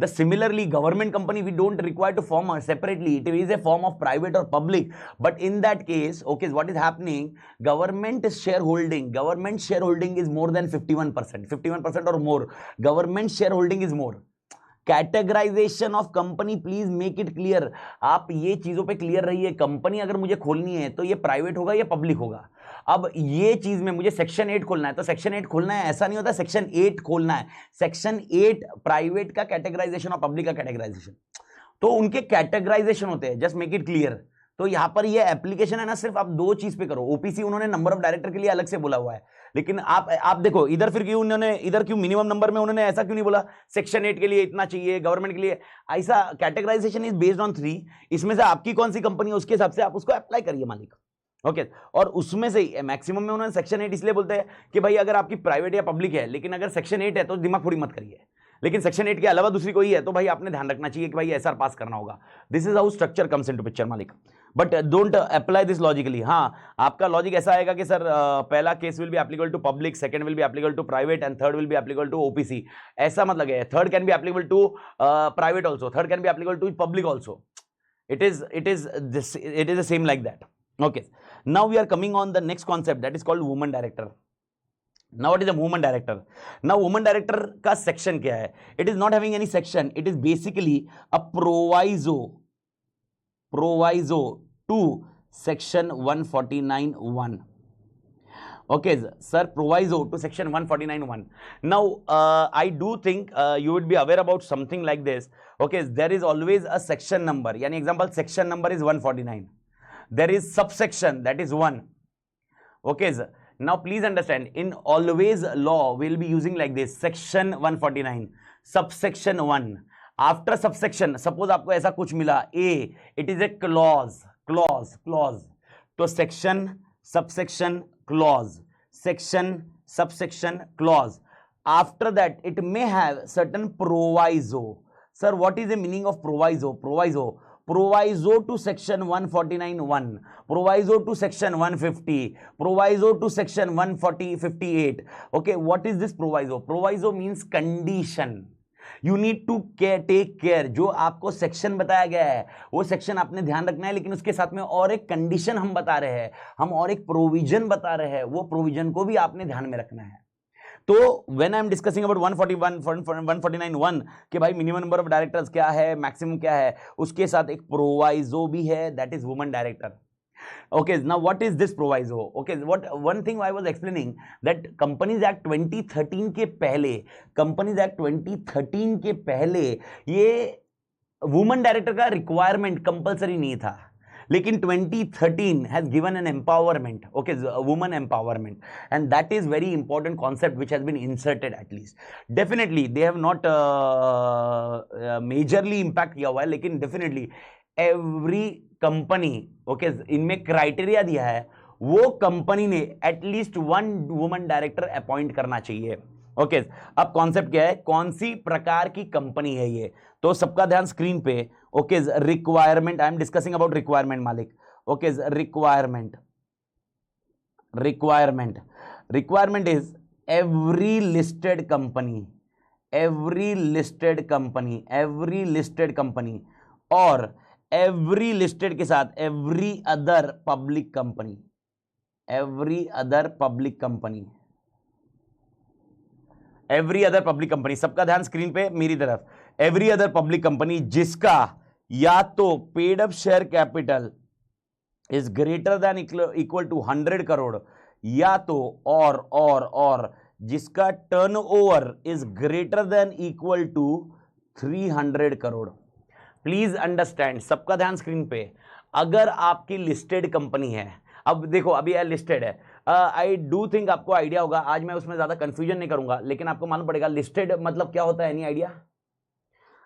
The similarly government company we don't require to form separately, it is a form of private or public, but in that case okay what is happening, government shareholding is more than 51% or more. Government shareholding is more. Categorization of company, please make it clear. आप ये चीजों पे clear रहिए. Company अगर मुझे खोलनी है तो ये प्राइवेट होगा या पब्लिक होगा. अब ये चीज में मुझे सेक्शन 8 खोलना है तो सेक्शन 8 खोलना है, ऐसा नहीं होता सेक्शन 8 खोलना है. सेक्शन 8 प्राइवेट का कैटेगराइजेशन और पब्लिक का कैटेगराइजेशन, तो उनके कैटेगराइजेशन होते हैं, जस्ट मेक इट क्लियर. तो यहां पर ये एप्लीकेशन है ना, सिर्फ आप दो चीज पे करो. ओपीसी उन्होंने नंबर ऑफ डायरेक्टर के लिए अलग से बोला हुआ है, लेकिन आप देखो इधर फिर क्यों उन्होंने इधर क्यों मिनिमम नंबर में उन्होंने ऐसा क्यों नहीं बोला सेक्शन 8 के लिए इतना चाहिए, गवर्नमेंट के लिए ऐसा. कैटेगराइजेशन इज बेस्ड ऑन 3, इसमें से आपकी कौन सी कंपनी है उसके हिसाब से आप उसको अप्लाई करिए मालिक. ओके, और उसमें से मैक्सिमम में उन्होंने सेक्शन 8 इसलिए बोलते हैं कि भाई अगर आपकी प्राइवेट या पब्लिक है, लेकिन अगर सेक्शन 8 है तो दिमाग फोड़ी मत करिए, लेकिन सेक्शन 8 के अलावा दूसरी कोई है तो भाई आपने ध्यान रखना चाहिए कि भाई एसआर पास करना होगा. This is how structure comes into picture मालिक, but don't apply this logically. हाँ, आपका लॉजिक ऐसा आएगा कि सर पहला केस will be applicable to public, second will be applicable to private and third will be applicable to OPC. ऐसा मत लगे, third can be applicable to private also, third can be applicable to public also. It is the same like that. Okay, now we are coming on the next concept, that is called woman director. Now what is a woman director? Now woman director का section क्या है? It is not having any section, it is basically a proviso to section 149(1). Okay sir, proviso to section 149(1). Now I do think you would be aware about something like this. Okay, there is always a section number, yani example section number is 149, there is subsection, that is 1. Okay sir, now please understand, in always law we will be using like this, section 149 subsection 1. After subsection, suppose आपको ऐसा कुछ मिला a, it is a clause, तो section subsection clause, section subsection clause. After that it may have certain proviso. Sir, what is the meaning of proviso? Proviso to section 149(1), proviso to section 150, proviso to section 158. Okay, what is this proviso? Proviso means condition. You need to take care. जो आपको section बताया गया है वो section आपने ध्यान रखना है, लेकिन उसके साथ में और एक कंडीशन हम बता रहे हैं, हम और एक प्रोविजन बता रहे हैं, वो प्रोविजन को भी आपने ध्यान में रखना है। तो when I am discussing about 149(1) कि भाई मिनिमम नंबर ऑफ डायरेक्टर्स क्या है, मैक्सिमम क्या है, उसके साथ एक प्रोवाइजो भी है, that is woman director. Okay, now what is this proviso? Okay, what one thing I was explaining that Companies Act 2013 के पहले, Companies Act 2013 के पहले ये वुमन डायरेक्टर का रिक्वायरमेंट कंपलसरी नहीं था, लेकिन 2013 has given an empowerment, okay, woman empowerment, and that is very important concept which has been inserted at least. Definitely they have not majorly impact किया हुआ है, लेकिन definitely every कंपनी, ओके, इनमें criteria दिया है, वो कंपनी ने at least 1 woman director appoint करना चाहिए। ओके, अब कॉन्सेप्ट क्या है, कौन सी प्रकार की कंपनी है ये, तो सबका ध्यान स्क्रीन पे। Okay, requirement, I am discussing about requirement मालिक। Okay, requirement is every listed company और एवरी लिस्टेड के साथ एवरी अदर पब्लिक कंपनी, सबका ध्यान स्क्रीन पे मेरी तरफ। एवरी अदर पब्लिक कंपनी जिसका या तो paid up share capital is greater than equal to 100 crore, या तो और जिसका turnover is greater than equal to 300 crore. Please understand, सबका ध्यान स्क्रीन पे। अगर आपकी लिस्टेड कंपनी है, अब देखो अभी यह लिस्टेड है, आई डू थिंक आपको आइडिया होगा, आज मैं उसमें ज्यादा कंफ्यूजन नहीं करूंगा, लेकिन आपको मालूम पड़ेगा लिस्टेड मतलब क्या होता है, एनी आइडिया?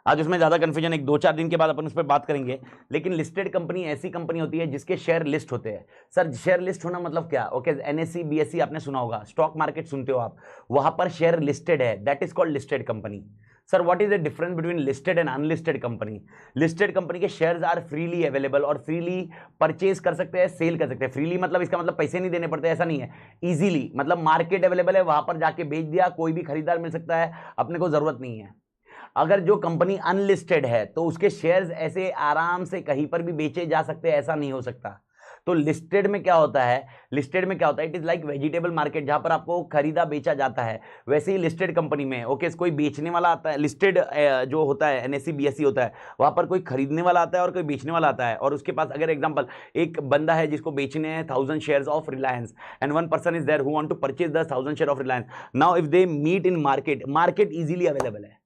आज उसमें ज्यादा कंफ्यूजन, 1-2-4 दिन के बाद अपन उस पर बात करेंगे। लेकिन लिस्टेड कंपनी ऐसी कंपनी होती है जिसके शेयर लिस्ट होते हैं। सर शेयर लिस्ट होना मतलब क्या? ओके, एनएससी बीएससी आपने सुना होगा, स्टॉक मार्केट सुनते हो आप, वहां पर शेयर लिस्टेड है, that is called listed company. Sir what is the difference between listed and unlisted company? Listed company के शेयर्स आर फ्रीली अवेलेबल और फ्रीली परचेज कर सकते हैं, सेल कर सकते हैं। फ्रीली मतलब इसका मतलब पैसे नहीं देने पड़ते, ऐसा नहीं है। इजीली मतलब मार्केट अवेलेबल है, वहां पर जाके बेच दिया, कोई भी खरीदार मिल सकता है, अपने को जरूरत नहीं है। अगर जो कंपनी अनलिस्टेड है तो उसके शेयर्स ऐसे आराम से कहीं पर भी बेचे जा सकते हैं, ऐसा नहीं हो सकता। तो लिस्टेड में क्या होता है, it is like vegetable market, जहां पर आपको खरीदा बेचा जाता है। वैसे ही लिस्टेड कंपनी में ओके, कोई बेचने वाला आता है, लिस्टेड जो होता है एनएससी बीएससी होता है, वहां पर कोई खरीदने वाला आता है और कोई बेचने वाला आता है। और उसके पास अगर एग्जांपल एक बंदा है जिसको बेचने हैं 1000 shares of Reliance, and one person is there who want to purchase the 1000 share of Reliance. Now if they meet in market easily available है,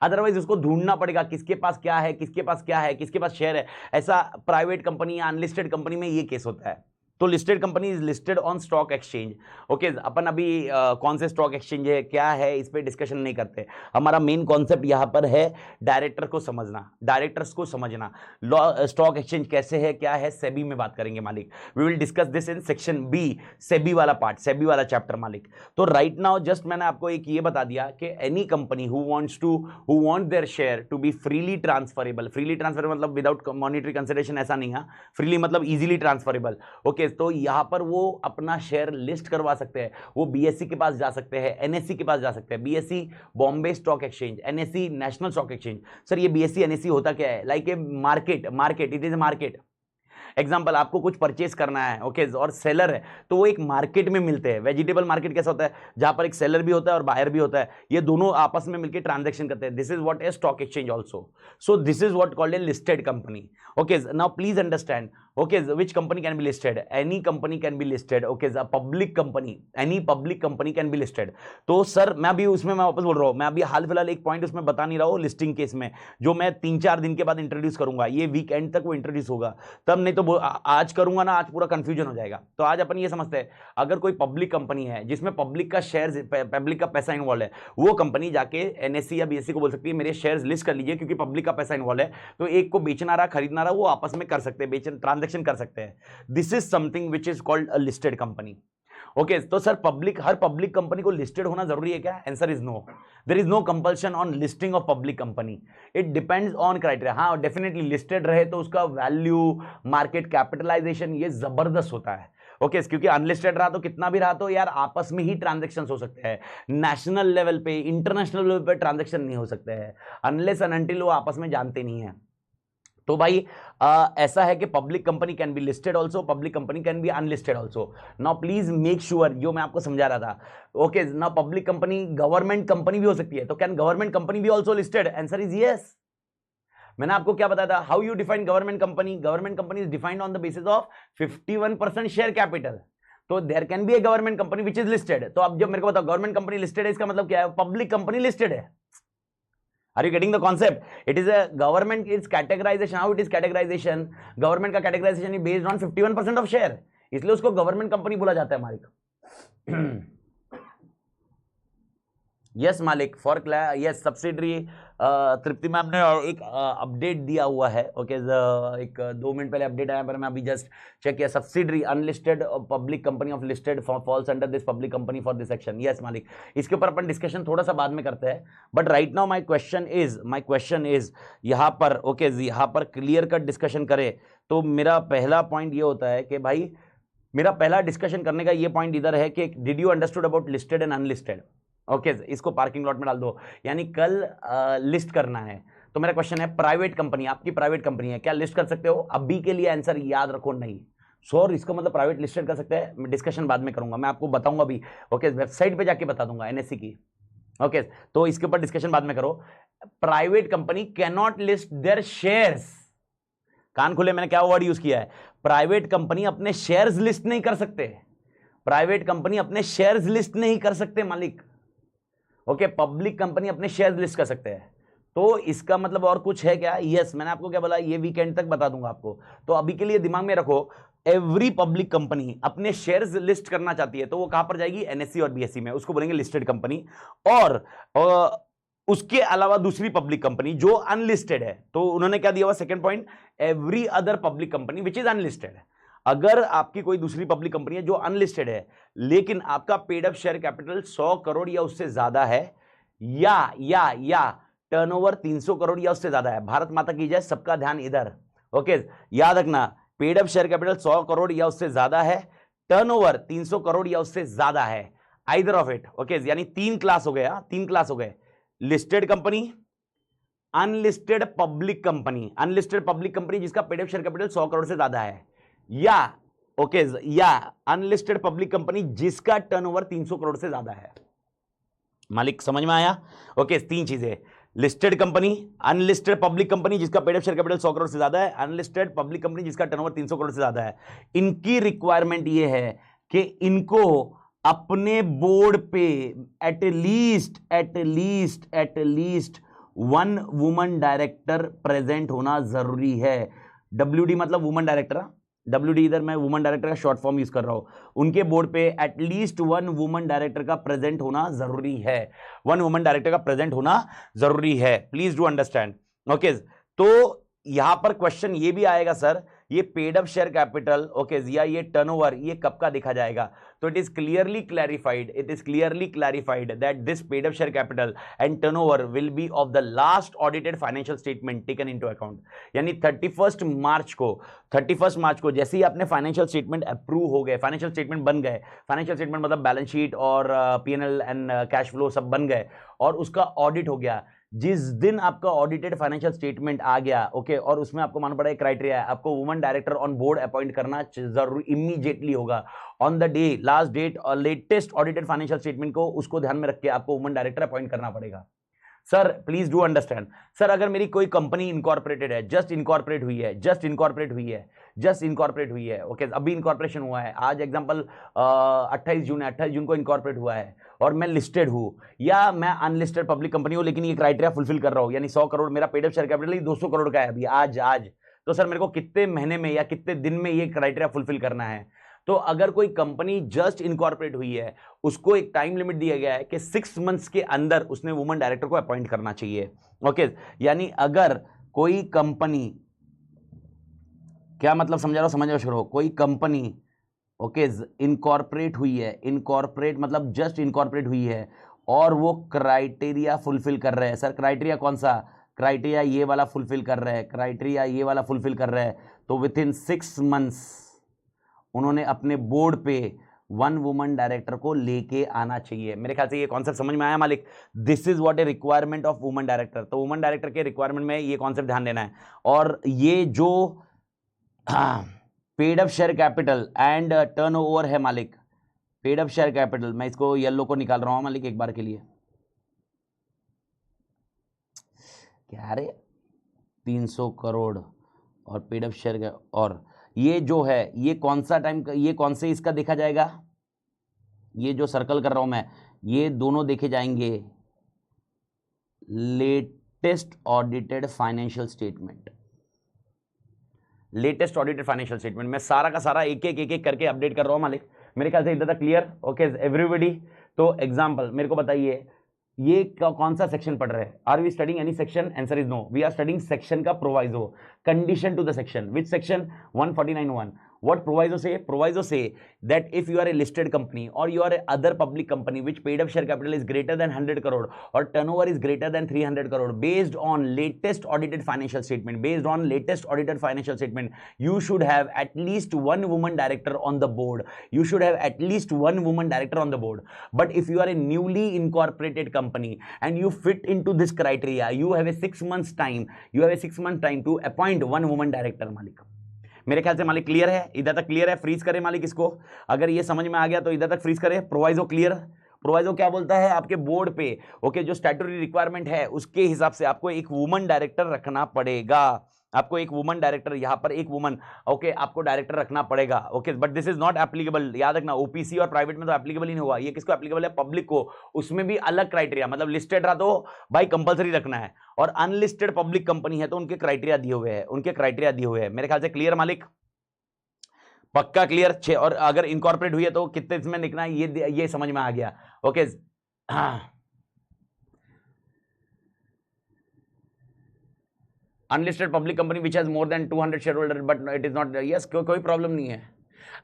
अदरवाइज उसको ढूंढना पड़ेगा किसके पास क्या है, किसके पास शेयर है। ऐसा प्राइवेट कंपनी या अनलिस्टेड कंपनी में ये केस होता है। तो listed company is listed on stock exchange. Okay, अपन अभी कौन से स्टॉक एक्सचेंज है क्या है इस पे डिस्कशन नहीं करते। हमारा मेन कॉन्सेप्ट यहां पर है डायरेक्टर्स को समझना। स्टॉक एक्सचेंज कैसे है, क्या है, सेबी में बात करेंगे मालिक। We will discuss this in section B, SEBI वाला पार्ट, सेबी वाला चैप्टर मालिक। तो राइट नाउ जस्ट मैंने आपको एक ये बता दिया कि any company who want their share to be freely transferable मतलब विदाउट मॉनिटरी कंसिडरेशन, ऐसा नहीं है, फ्रीली मतलब इजीली ट्रांसफरेबल। ओके, तो यहां पर वो अपना शेयर लिस्ट करवा सकते हैं। वो बीएससी के पास जा सकते हैं, एनएससी के पास जा सकते हैं। BSc Bombay stock exchange, NSC national stock exchange. Sir ये बीएससी एनएससी होता क्या है? Like a market, it is a market. Example, आपको कुछ परचेज करना है ओके, और सेलर है, तो वो एक मार्केट में मिलते हैं। वेजिटेबल मार्केट कैसा होता है, जहां पर एक सेलर भी होता है और बायर भी होता है, ये दोनों आपस में मिलकर ट्रांजैक्शन करते हैं। This is what A stock exchange also. So this is what called a listed company. Okay, now please understand, okay, which company can be listed? Any company can be listed. Okay, public company, any public company can be listed. तो sir मैं अभी उसमें मैं वापस बोल रहा हूं, मैं अभी हाल फिलहाल एक पॉइंट उसमें बता नहीं रहा हूं लिस्टिंग केस में, जो मैं 3-4 दिन के बाद इंट्रोड्यूस करूंगा। ये वीकेंड तक वो इंट्रोड्यूस होगा, तब नहीं तो आज करूंगा ना, आज पूरा कंफ्यूजन हो जाएगा। तो आज अपन ये समझते हैं, अगर कोई पब्लिक कंपनी है जिसमें पब्लिक का शेयर, पब्लिक का पैसा इन्वॉल्व है, वो कंपनी जाके एनएससी या बीएससी को बोल सकती है मेरे शेयर्स लिस्ट कर लीजिए, क्योंकि पब्लिक का पैसा इन्वॉल्व है। तो एक को बेचना रहा, खरीदना रहा, वो आपस में कर सकते हैं, ट्रांजेक्शन कर सकते हैं। This is something which is called a listed company. Okay, तो सर हर पब्लिक कंपनी को लिस्टेड होना जरूरी है क्या? Answer is no, there is no compulsion on listing of public company, it depends on criteria. हाँ डेफिनेटली लिस्टेड रहे तो उसका वैल्यू, मार्केट कैपिटलाइजेशन ये जबरदस्त होता है। ओके क्योंकि अनलिस्टेड रहा तो कितना भी रहा तो यार आपस में ही ट्रांजेक्शन हो सकते हैं, नेशनल लेवल पे इंटरनेशनल लेवल पे ट्रांजेक्शन नहीं हो सकते हैं अनलेस एंड अनटिल वो आपस में जानते नहीं है। तो भाई ऐसा है कि public company can be listed also, public company can be unlisted also. Now please make sure, जो मैं आपको समझा रहा था, okay now public company government company भी हो सकती है, तो कैन गवर्नमेंट कंपनी भी also listed? Answer is yes. मैंने आपको क्या बताया था, how you define government company? Government company is defined on the basis of 51% share capital, तो there can be a government company which is listed. तो अब जब मेरे को बताओ गवर्नमेंट कंपनी लिस्टेड है, इसका मतलब क्या है? पब्लिक कंपनी लिस्टेड है। Are you getting the concept? It is a government, its categorization, how it is categorization, government का categorization is based on 51% of share, इसलिए उसको गवर्नमेंट कंपनी बोला जाता है मालिक। यस मालिक for yes subsidiary. Tripti ma'am ने एक अपडेट दिया हुआ है, ओके एक 2 मिनट पहले अपडेट आया, पर मैं अभी जस्ट चेक किया। Subsidiary unlisted public company of listed falls under this public company for this section. Yes मालिक, इसके ऊपर अपन डिस्कशन थोड़ा सा बाद में करते हैं, but right now my question is यहाँ पर, ओके यहाँ पर क्लियर कट डिस्कशन करें तो मेरा पहला पॉइंट ये होता है कि भाई मेरा पहला डिस्कशन करने का ये पॉइंट इधर है कि did you understood about listed and unlisted? Okay इसको पार्किंग लॉट में डाल दो, यानी कल लिस्ट करना है। तो मेरा क्वेश्चन है, प्राइवेट कंपनी, आपकी प्राइवेट कंपनी है, क्या लिस्ट कर सकते हो? अभी के लिए आंसर याद रखो नहीं। सर इसका मतलब प्राइवेट लिस्टेड कर सकते हैं, मैं डिस्कशन बाद में करूंगा, मैं आपको बताऊंगा अभी, ओके वेबसाइट पे जाके बता दूंगा एनएससी की, ओके तो इसके ऊपर डिस्कशन बाद में करो। Private company can not list their shares, कान खुले, मैंने क्या वर्ड यूज किया है? प्राइवेट कंपनी अपने शेयर्स लिस्ट नहीं कर सकते, प्राइवेट कंपनी अपने शेयर्स लिस्ट नहीं कर सकते मालिक, ओके पब्लिक कंपनी अपने शेयर्स लिस्ट कर सकते हैं। तो इसका मतलब और कुछ है क्या? यस मैंने आपको क्या बोला, ये वीकेंड तक बता दूंगा आपको। तो अभी के लिए दिमाग में रखो, एवरी पब्लिक कंपनी अपने शेयर्स लिस्ट करना चाहती है तो वो कहां पर जाएगी? एनएससी और बीएससी में, उसको बोलेंगे लिस्टेड कंपनी। और उसके अलावा दूसरी पब्लिक कंपनी जो अनलिस्टेड है, तो उन्होंने क्या दिया हुआ second point, every other public company which is unlisted. अगर आपकी कोई दूसरी पब्लिक कंपनी है जो अनलिस्टेड है लेकिन आपका paid up share capital 100 crore या उससे ज्यादा है, या टर्नओवर 300 करोड़ या उससे ज्यादा है, भारत माता की जय, सबका ध्यान इधर, ओके याद रखना, paid up share capital 100 crore या उससे ज्यादा है, टर्नओवर 300 करोड़ या उससे ज्यादा है, आइदर ऑफ इट, ओके यानी 3 क्लास हो गया, 3 क्लास हो गए, listed company, unlisted public company, unlisted public company जिसका paid up share capital 100 crore से ज्यादा है, या ओके या अनलिस्टेड पब्लिक कंपनी जिसका टर्नओवर 300 करोड़ से ज्यादा है। मालिक समझ में आया? ओके 3 चीजें, listed company, unlisted public company जिसका paid up share capital 100 crore से ज्यादा है, अनलिस्टेड पब्लिक कंपनी जिसका टर्नओवर 300 करोड़ से ज्यादा है। इनकी रिक्वायरमेंट ये है कि इनको अपने बोर्ड पे एटलीस्ट 1 वुमन डायरेक्टर प्रेजेंट होना जरूरी है। WD मतलब वुमन डायरेक्टर, WD इधर मैं वुमन डायरेक्टर का शॉर्ट फॉर्म यूज कर रहा हूं। उनके बोर्ड पे एटलीस्ट 1 वुमन डायरेक्टर का प्रेजेंट होना जरूरी है, 1 वुमन डायरेक्टर का प्रेजेंट होना जरूरी है, प्लीज डू अंडरस्टैंड, ओके। तो यहां पर क्वेश्चन ये भी आएगा सर, ये paid up share capital, okay या ये टर्नओवर, ये कब का देखा जाएगा? तो it is clearly clarified that this paid up share capital and turnover will be of the last audited financial statement taken into account. यानी 31 मार्च को जैसे ही आपने फाइनेंशियल स्टेटमेंट अप्रूव हो गए, फाइनेंशियल स्टेटमेंट बन गए, फाइनेंशियल स्टेटमेंट मतलब बैलेंस शीट और P&L एंड कैश फ्लो सब बन गए और उसका ऑडिट हो गया, जिस दिन आपका ऑडिटेड फाइनेंशियल स्टेटमेंट आ गया, ओके और उसमें आपको मालूम पड़ा एक क्राइटेरिया है, आपको woman director on board appoint करना जरूर इमीडिएटली होगा on the day, last date और लेटेस्ट ऑडिटेड फाइनेंशियल स्टेटमेंट को, उसको ध्यान में रख के आपको वुमन डायरेक्टर अपॉइंट करना पड़ेगा। Sir please do understand, sir अगर मेरी कोई कंपनी इनकॉर्पोरेटेड है, जस्ट इनकॉर्पोरेट हुई है, ओके अभी इनकॉर्पोरेशन हुआ है, आज एग्जांपल 28 जून को इनकॉर्पोरेट हुआ है और मैं लिस्टेड हूं या मैं अनलिस्टेड पब्लिक कंपनी हूं लेकिन ये क्राइटेरिया फुलफिल कर रहा हूं, यानी 100 करोड़ मेरा paid up share capital 200 crore का है अभी आज, तो सर मेरे को कितने महीने में या कितने दिन में ये क्राइटेरिया फुलफिल करना है? तो अगर कोई कंपनी जस्ट इनकॉर्पोरेट हुई है, उसको एक टाइम लिमिट दिया गया है कि 6 मंथ्स के अंदर उसने वुमन डायरेक्टर को अपॉइंट करना चाहिए, ओके यानी अगर कोई कंपनी, क्या मतलब समझ रहा हो, कोई कंपनी ओके इनकॉर्पोरेट हुई है, इनकॉर्पोरेट मतलब जस्ट इनकॉर्पोरेट हुई है और वो क्राइटेरिया फुलफिल कर रहे हैं, सर क्राइटेरिया कौन सा? क्राइटेरिया ये वाला फुलफिल कर रहे हैं, तो विद इन 6 मंथ्स उन्होंने अपने बोर्ड पे वन वुमन डायरेक्टर को लेके आना चाहिए। मेरे ख्याल से ये कॉन्सेप्ट समझ में आया मालिक। This is what A requirement of woman director. तो वुमन डायरेक्टर के रिक्वायरमेंट में ये कॉन्सेप्ट ध्यान देना है। और ये जो paid up share capital and turnover है मालिक, पेड अप शेयर कैपिटल, मैं इसको येलो को निकाल रहा हूं मालिक एक बार के लिए। क्या रे 300 करोड़ और पेड अप शेयर का, और ये जो है ये कौन सा टाइम, ये कौन से इसका देखा जाएगा, ये जो सर्कल कर रहा हूं मैं, ये दोनों देखे जाएंगे latest audited financial statement. Latest audited financial statement में सारा का सारा एक एक करके अपडेट कर रहा हूं मालिक। मेरे ख्याल से इधर तक क्लियर? Okay everybody. तो एग्जांपल मेरे को बताइए, ये कौन सा सेक्शन पढ़ रहे हैं? Are we studying any section? Answer is no, we are studying section का proviso, condition to the section. Which section? 149(1). What proviso say? Proviso say that if you are a listed company or you are a other public company which paid up share capital is greater than 100 crore or turnover is greater than 300 crore, based on latest audited financial statement, you should have at least one woman director on the board. You should have at least one woman director on the board. But if you are a newly incorporated company and you fit into this criteria, you have a 6 months time. You have a 6 month time to appoint one woman director, मालिक। मेरे ख्याल से मालिक clear है? इधर तक clear है? Freeze करें मालिक इसको, अगर ये समझ में आ गया तो इधर तक फ्रीज करें। Proviso clear? प्रोवाइजो क्या बोलता है आपके बोर्ड पे? ओके जो स्टैट्यूटरी रिक्वायरमेंट है उसके हिसाब से आपको एक वुमन डायरेक्टर रखना पड़ेगा। आपको एक वुमन डायरेक्टर, यहां पर एक वुमन, ओके आपको डायरेक्टर रखना पड़ेगा। Okay but this is not applicable, याद रखना ओपीसी और प्राइवेट में तो एप्लीकेबल ही नहीं हुआ। ये किसको एप्लीकेबल है? पब्लिक को। उसमें भी अलग क्राइटेरिया, मतलब लिस्टेड रहा तो भाई कंपलसरी रखना है, और अनलिस्टेड पब्लिक कंपनी है तो उनके क्राइटेरिया दिए हुए हैं, उनके क्राइटेरिया दिए हुए हैं। मेरे ख्याल से क्लियर मालिक? पक्का क्लियर? 6। और अगर इनकॉर्पोरेट हुई है तो कितने इसमें लिखना है ये समझ में आ गया। Okay unlisted public company which has more than 200 share holder but it is not, yes कोई प्रॉब्लम नहीं है।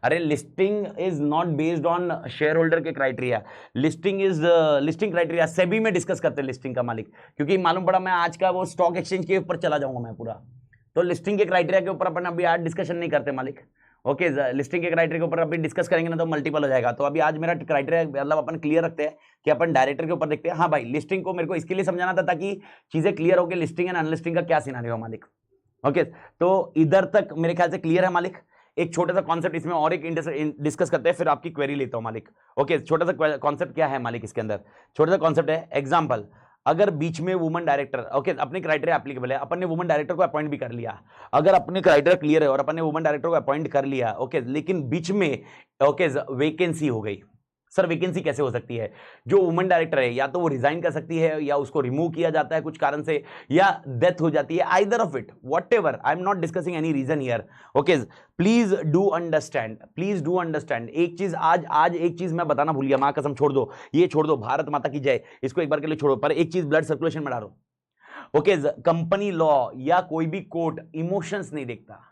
अरे listing is not based on share holder के criteria, listing is listing criteria SEBI में डिस्कस करते हैं लिस्टिंग का मालिक, क्योंकि मालूम पड़ा मैं आज का वो स्टॉक एक्सचेंज के ऊपर चला जाऊंगा मैं पूरा, तो लिस्टिंग के क्राइटेरिया के ऊपर अपन अभी आज डिस्कशन नहीं करते मालिक। ओके लिस्टिंग के क्राइटेरिया के ऊपर अभी डिस्कस करेंगे ना तो मल्टीपल हो जाएगा। तो अभी आज मेरा क्राइटेरिया मतलब अपन क्लियर रखते हैं कि अपन डायरेक्टर के ऊपर देखते हैं। हाँ भाई लिस्टिंग को मेरे को इसके लिए समझाना था ताकि चीजें क्लियर हो कि लिस्टिंग एंड अनलिस्टिंग का क्या सिनेरियो है मालिक। ओके तो इधर तक मेरे ख्याल से क्लियर है मालिक। एक छोटा सा कॉन्सेप्ट इसमें और एक डिस्कस करते हैं, फिर आपकी क्वेरी लेता हूं मालिक। ओके छोटा सा कॉन्सेप्ट क्या है मालिक इसके अंदर? छोटा सा कॉन्सेप्ट है, एग्जांपल अगर बीच में वुमन डायरेक्टर, ओके अपने क्राइटेरिया एप्लीकेबल है, अपन ने वुमन डायरेक्टर को अपॉइंट भी कर लिया, अगर अपने क्राइटेरिया क्लियर है और अपन ने वुमन डायरेक्टर को अपॉइंट कर लिया, ओके लेकिन बीच में ओके वेकेंसी हो गई। सर वेकेंसी कैसे हो सकती है? जो वुमन डायरेक्टर है या तो वो रिजाइन कर सकती है या उसको रिमूव किया जाता है कुछ कारण से, या डेथ हो जाती है, either of it whatever, I am not discussing any reason here. Okay please do understand, please do understand. एक चीज आज एक चीज मैं बताना भूल गया, मां कसम छोड़ दो, ये छोड़ दो, भारत माता की जय, इसको एक बार के लिए छोड़ो, पर एक चीज ब्लड सर्कुलेशन में डालो। ओके कंपनी लॉ या कोई भी कोर्ट इमोशंस नहीं देखता।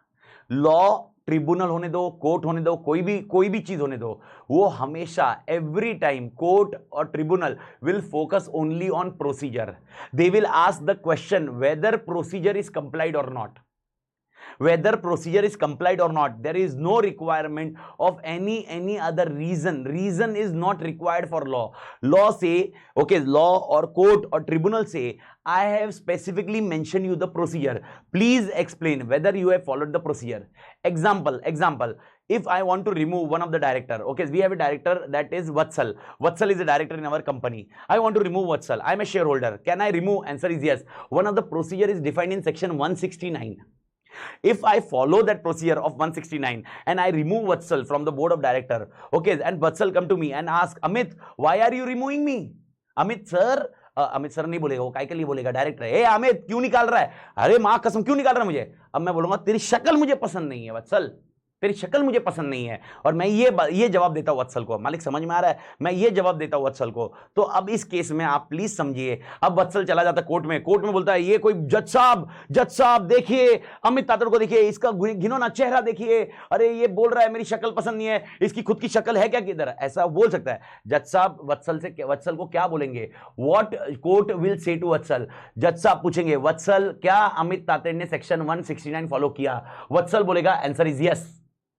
लॉ ट्रिब्यूनल होने दो, कोर्ट होने दो, कोई भी चीज होने दो, वो हमेशा एवरी टाइम कोर्ट और tribunal will focus only on procedure. They will ask the question whether procedure is complied और not, whether procedure is complied or not. There is no requirement of any other reason is not required for law say, okay law or court or tribunal say I have specifically mentioned you the procedure, please explain whether you have followed the procedure. Example if I want to remove one of the director, okay we have a director that is Vatsal is a director in our company, I want to remove Vatsal, I am a shareholder, can I remove? Answer is yes. One of the procedure is defined in section 169. If I follow that procedure of 169 and I remove Vatsal from the board of director, okay, and Vatsal come to me and ask, Amit, why are you removing me? Amit sir नहीं बोलेगा, वो काय के लिए बोलेगा? Director है, अमित क्यों निकाल रहा है? अरे मां कसम क्यों निकाल रहा है मुझे? अब मैं बोलूंगा तेरी शक्ल मुझे पसंद नहीं है वत्सल, तेरी शक्ल मुझे पसंद नहीं है, और मैं ये जवाब देता हूं वत्सल को। मालिक समझ में आ रहा है? मैं ये जवाब देता हूं वत्सल को। तो अब इस केस में आप प्लीज समझिए, अब वत्सल चला जाता कोर्ट में बोलता है ये कोई जज साहब देखिए अमित तातर को, देखिए इसका घिनौना चेहरा देखिए, अरे ये बोल रहा है मेरी शक्ल पसंद नहीं है, इसकी खुद की शक्ल है क्या किधर? ऐसा बोल सकता है जज साहब। वत्सल को क्या बोलेंगे? What court will say to Vatsal? जज साहब पूछेंगे वत्सल क्या अमित तातर ने सेक्शन 169 फॉलो किया? वत्सल बोलेगा answer is yes.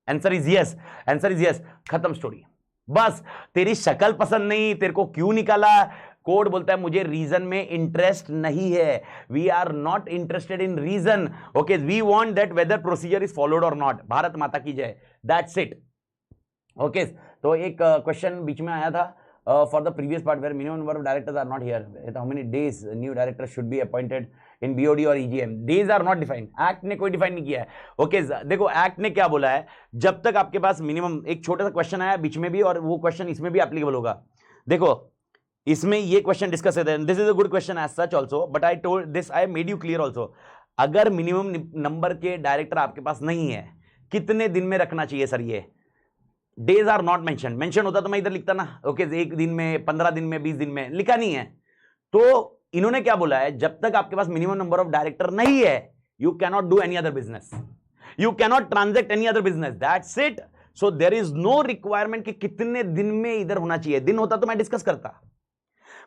Answer is yes, answer is yes, खत्म स्टोरी। बस तेरी शक्ल पसंद नहीं, तेरे को क्यों निकाला, कोड बोलता है मुझे रीजन में इंटरेस्ट नहीं है, we are not interested in reason, okay, we want that whether procedure is followed और नॉट, भारत माता की जय, दैट्स इट। ओके, तो एक क्वेश्चन बीच में आया था for the previous part where minimum number of directors are not here, how many days new directors should be appointed in BOD और EGM, days are not defined, act ने कोई define नहीं किया है। ओके, देखो एक्ट ने क्या बोला है, जब तक आपके पास मिनिमम, एक छोटा सा क्वेश्चन आया बीच में भी और वो क्वेश्चन इसमें भी एप्लीकेबल होगा। देखो इसमें ये क्वेश्चन डिस्कस करते हैं, this is a good question as such also, but I told this, I made you clear also, अगर मिनिमम नंबर के डायरेक्टर आपके पास नहीं है, कितने दिन में रखना चाहिए सर, ये days are not mention, mention होता तो मैं इधर लिखता ना, ओके, एक दिन में, 15 दिन में, 20 दिन में, लिखा नहीं है। तो इन्होंने क्या बोला है, जब तक आपके पास मिनिमम नंबर ऑफ डायरेक्टर नहीं है, you cannot do any other business, you cannot transact any other business, that's it. So there is no requirement कि कितने दिन में इधर होना चाहिए, दिन होता तो मैं डिस्कस करता,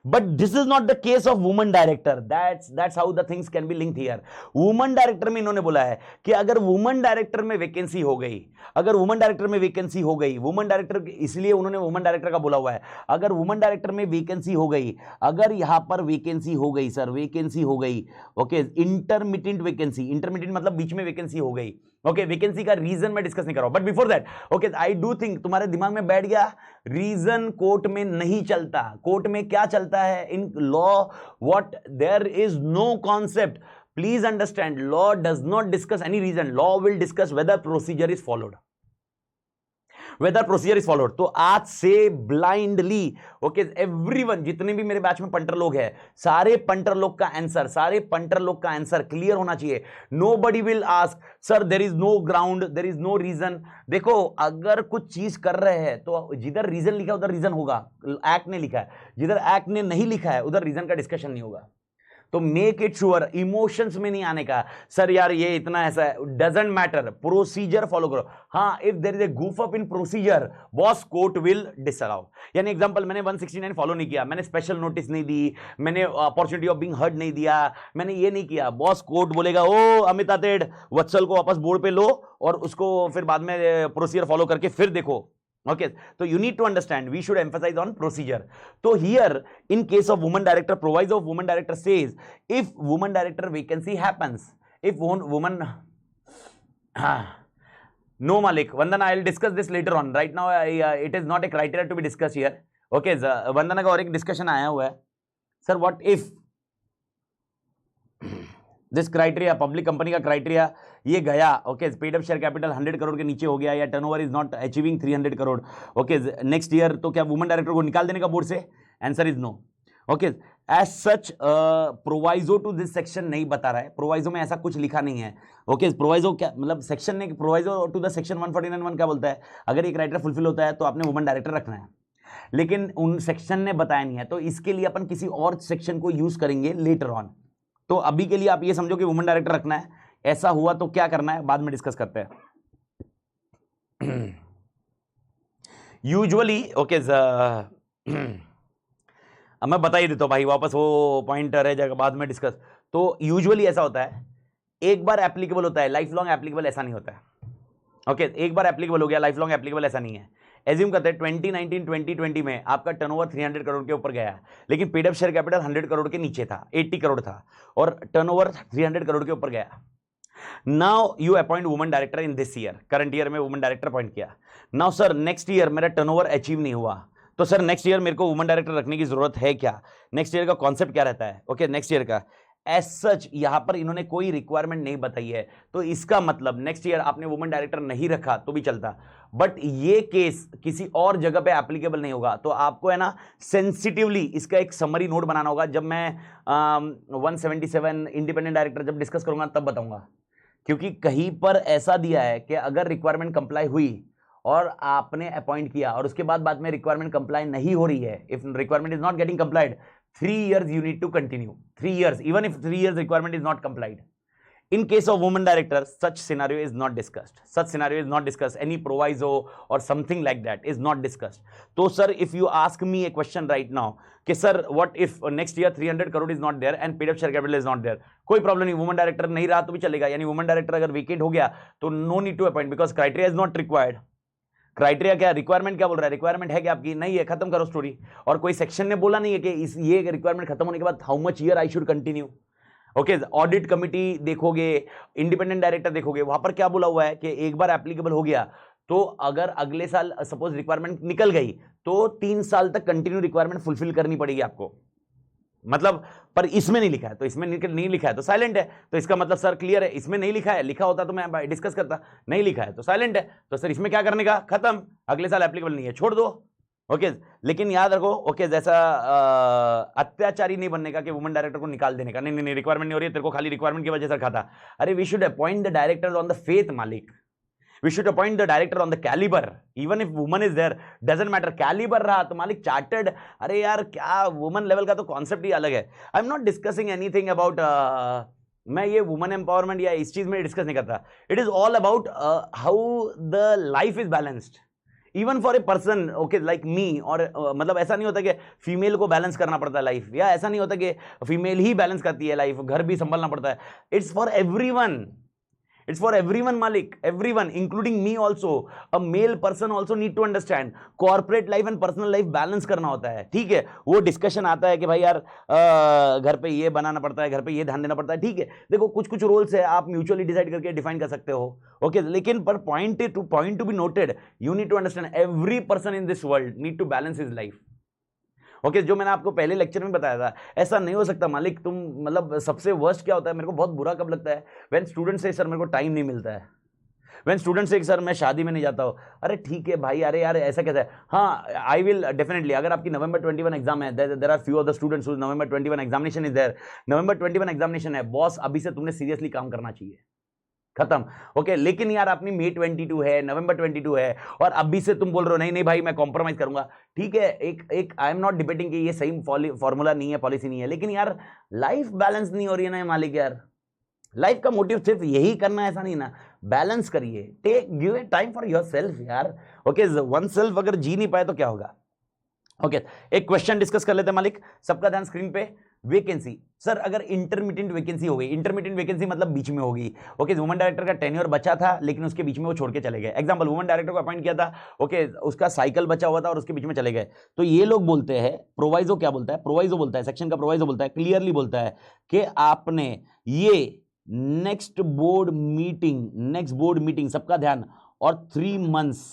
but this is not the case of woman director, that's how the things can be linked here। woman director में इन्होंने बोला है कि अगर woman director में वैकेंसी हो गई, अगर woman director में वैकेंसी हो गई, woman director, इसलिए उन्होंने woman director का बोला हुआ है, अगर woman director में वैकेंसी हो गई, अगर यहां पर वैकेंसी हो गई सर, वैकेंसी हो गई, ओके, इंटरमिटेंट वैकेंसी, इंटरमिटेंट मतलब बीच में वैकेंसी हो गई, ओके, वैकेंसी का रीजन मैं डिस्कस नहीं कर रहा हूं, but before that, okay, I do think तुम्हारे दिमाग में बैठ गया, रीजन कोर्ट में नहीं चलता, कोर्ट में क्या चलता है in law, what, there is no concept, please understand, law does not discuss any reason, law will discuss whether procedure is followed, whether procedure is followed. तो आज से ब्लाइंडली, ओके, एवरीवन, जितने भी मेरे बैच में पंटर लोग हैं, सारे पंटर लोग का आंसर, सारे पंटर लोग का आंसर क्लियर होना चाहिए। Nobody will ask sir there is no ground, there is no reason. देखो अगर कुछ चीज कर रहे हैं तो जिधर रीजन लिखा है उधर रीजन होगा, एक्ट ने लिखा है, जिधर एक्ट ने नहीं लिखा है उधर रीजन का डिस्कशन नहीं होगा। तो मेक इट श्योर, इमोशंस में नहीं आने का, सर यार ये इतना ऐसा है, डजंट मैटर, प्रोसीजर फॉलो करो। हाँ, if there is a goof up in procedure, boss court will disallow. यानी एग्जांपल, मैंने 169 फॉलो नहीं किया, मैंने स्पेशल नोटिस नहीं दी, मैंने अपॉर्चुनिटी ऑफ बीइंग हर्ड नहीं दिया, मैंने ये नहीं किया, बॉस कोर्ट बोलेगा ओ अमित आतेड़, वत्सल को वापस बोर्ड पे लो और उसको फिर बाद में प्रोसीजर फॉलो करके फिर देखो। Okay, so you need to understand, we should emphasize on procedure. So here, in case of woman director, proviso of woman director says, if woman director vacancy happens, if woman, no Malik, Vandana, I will discuss this later on. Right now, it is not a criteria to be discussed here. Okay, Vandana का और एक discussion आया हुआ है, sir, what if this criteria, public company का criteria ये गया, okay, paid up share capital 100 crore के नीचे हो गया, या turnover is not achieving 300 crore, okay, next year, तो क्या वुमन डायरेक्टर को निकाल देने का बोर्ड से? Answer is no. Okay, as such proviso to this section नहीं बता रहा है, प्रोवाइजो में ऐसा कुछ लिखा नहीं है। ओके, प्रोवाइजो क्या मतलब, सेक्शन ने प्रोवाइजो टू द सेक्शन 149(1) क्या बोलता है, अगर ये क्राइटेरिया फुलफिल होता है तो आपने वुमन डायरेक्टर रखना है, लेकिन उन सेक्शन ने बताया नहीं है, तो इसके लिए अपन किसी और सेक्शन को यूज करेंगे लेटर ऑन। तो अभी के लिए आप ये समझो कि वुमन डायरेक्टर रखना है, ऐसा हुआ तो क्या करना है बाद में डिस्कस करते हैं। यूजुअली, ओके, अब मैं बता ही देता हूं भाई, वापस वो पॉइंट रह जाएगा बाद में डिस्कस। तो यूजुअली ऐसा होता है, एक बार एप्लीकेबल होता है, लाइफ लॉन्ग एप्लीकेबल ऐसा नहीं होता है। ओके, एक बार एप्लीकेबल हो गया, लाइफ लॉन्ग एप्लीकेबल ऐसा नहीं है। एज्यूम करते हैं 2019-2020 में आपका टर्नओवर 300 करोड़ के ऊपर गया, लेकिन paid up share capital 100 crore के नीचे था, 80 करोड़ था, और टर्नओवर 300 करोड़ के ऊपर गया। Now you appoint woman director in this year, current year में वुमन डायरेक्टर अपॉइंट किया। नाउ सर नेक्स्ट ईयर मेरा टर्नओवर अचीव नहीं हुआ, तो सर नेक्स्ट ईयर मेरे को वुमन डायरेक्टर रखने की जरूरत है क्या? नेक्स्ट ईयर का कॉन्सेप्ट क्या रहता है? ओके, नेक्स्ट ईयर का एज सच यहां पर इन्होंने कोई रिक्वायरमेंट नहीं बताई है, तो इसका मतलब नेक्स्ट ईयर आपने वुमन डायरेक्टर नहीं रखा तो भी चलता, बट ये केस किसी और जगह पे एप्लीकेबल नहीं होगा। तो आपको है ना सेंसिटिवली इसका एक समरी नोट बनाना होगा, जब मैं 177 इंडिपेंडेंट डायरेक्टर जब डिस्कस करूंगा तब बताऊंगा, क्योंकि कहीं पर ऐसा दिया है कि अगर रिक्वायरमेंट कंप्लाई हुई और आपने अपॉइंट किया और उसके बाद में रिक्वायरमेंट कंप्लाई नहीं हो रही है, if requirement is not getting complied, 3 years you need to continue, 3 years, even if 3 years requirement is not complied, In case of woman director, such scenario is not discussed. Such scenario is not discussed. Any proviso or something like that is not discussed. So, sir, if you ask me a question right now, कि sir, what if next year 300 crore is not there and paid up share capital is not there? कोई problem नहीं, woman director नहीं रहा तो भी चलेगा, यानी woman director अगर वेकेंट हो गया तो no need to appoint because criteria is not required. Criteria क्या, रिक्वायरमेंट क्या बोल रहा है, रिक्वायरमेंट है कि आपकी नहीं है, खत्म करो स्टोरी. और कोई सेक्शन ने बोला नहीं है कि इस ये रिक्वायरमेंट खत्म होने के बाद how much year I should continue. Okay, audit committee देखोगे, इंडिपेंडेंट डायरेक्टर देखोगे, वहां पर क्या बोला हुआ है कि एक बार एप्लीकेबल हो गया तो अगर अगले साल सपोज रिक्वायरमेंट निकल गई तो 3 साल तक कंटिन्यू रिक्वायरमेंट फुलफिल करनी पड़ेगी आपको. मतलब पर इसमें नहीं लिखा है, तो इसमें नहीं लिखा है तो साइलेंट है. तो इसका मतलब सर क्लियर है, इसमें नहीं लिखा है, लिखा होता तो मैं डिस्कस करता. नहीं लिखा है तो साइलेंट है. तो सर इसमें क्या करने का, खत्म, अगले साल एप्लीकेबल नहीं है, छोड़ दो. ओके, लेकिन याद रखो, ओके, जैसा अत्याचारी नहीं बनने का कि वुमन डायरेक्टर को निकाल देने का. नहीं, रिक्वायरमेंट नहीं हो रही है, तेरे को खाली रिक्वायरमेंट की वजह से रखा था. अरे we should appoint the director on the faith मालिक. We should appoint the director on the caliber. Even if woman is there, doesn't matter. Caliber रहा तो मालिक चार्टर्ड. अरे यार क्या वुमन लेवल का तो कॉन्सेप्ट ही अलग है. आई am not discussing anything about मैं ये वुमन एम्पावरमेंट या इस चीज में डिस्कस नहीं करता. It is all about how the life is balanced even for a person, okay, like me. और मतलब ऐसा नहीं होता कि फीमेल को बैलेंस करना पड़ता है लाइफ, या ऐसा नहीं होता कि फीमेल ही बैलेंस करती है लाइफ, घर भी संभालना पड़ता है. It's for everyone. It's for everyone, Malik. Everyone, including me also. A male person also need to understand. Corporate life and personal life balance करना होता है, ठीक है. वो डिस्कशन आता है कि भाई यार घर पे ये बनाना पड़ता है, घर पे ये ध्यान देना पड़ता है, ठीक है. देखो कुछ रोल्स है, आप म्यूचुअली डिसाइड करके डिफाइन कर सकते हो, ओके. लेकिन पर point to be noted, you need to understand every person in this world need to balance his life. Okay, जो मैंने आपको पहले लेक्चर में बताया था, ऐसा नहीं हो सकता मालिक. तुम मतलब सबसे वर्स्ट क्या होता है, मेरे को बहुत बुरा कब लगता है, व्हेन स्टूडेंट से सर मेरे को टाइम नहीं मिलता है. व्हेन स्टूडेंट से सर मैं शादी में नहीं जाता हूँ. अरे ठीक है भाई, अरे यार ऐसा कैसा है. हाँ, आई विल डेफिनेटली, अगर आपकी नवंबर 21 एग्जाम है, there are few of the students whose November 21 examination is there. नवंबर 21 एग्जामिनेशन है, बॉस अभी से तुमने सीरियसली काम करना चाहिए, खत्म. ओके, लेकिन यार अपनी मई 22 है, नवंबर 22 है, और अभी से तुम बोल रहे हो नहीं भाई मैं कॉम्प्रोमाइज करूंगा. ठीक है, एक आई एम नॉट डिबेटिंग कि ये सही फॉर्मूला नहीं है, पॉलिसी नहीं है, लेकिन यार लाइफ बैलेंस नहीं हो रही है ना मालिक. यार लाइफ का मोटिव सिर्फ यही करना ऐसा नहीं ना, बैलेंस करिए, give a time for yourself यार. ओके, वन सेल्फ अगर जी नहीं पाए तो क्या होगा. ओके, एक क्वेश्चन डिस्कस कर लेते हैं मालिक, सबका ध्यान स्क्रीन पे. वैकेंसी, सर अगर इंटरमीडिएट वैकेंसी हो गई, इंटरमीडिएट वैकेंसी मतलब बीच में होगी. ओके, वुमन डायरेक्टर का टेन्योर बचा था लेकिन उसके बीच में वो छोड़ के चले गए. एग्जांपल, वुमन डायरेक्टर को अपॉइंट किया था, ओके, उसका साइकिल बचा हुआ था और उसके बीच में चले गए. तो ये लोग बोलते हैं, प्रोवाइजो क्या बोलता है, प्रोवाइजो बोलता है, सेक्शन का प्रोवाइजो बोलता है, क्लियरली बोलता है कि आपने ये नेक्स्ट बोर्ड मीटिंग, सबका ध्यान, और 3 months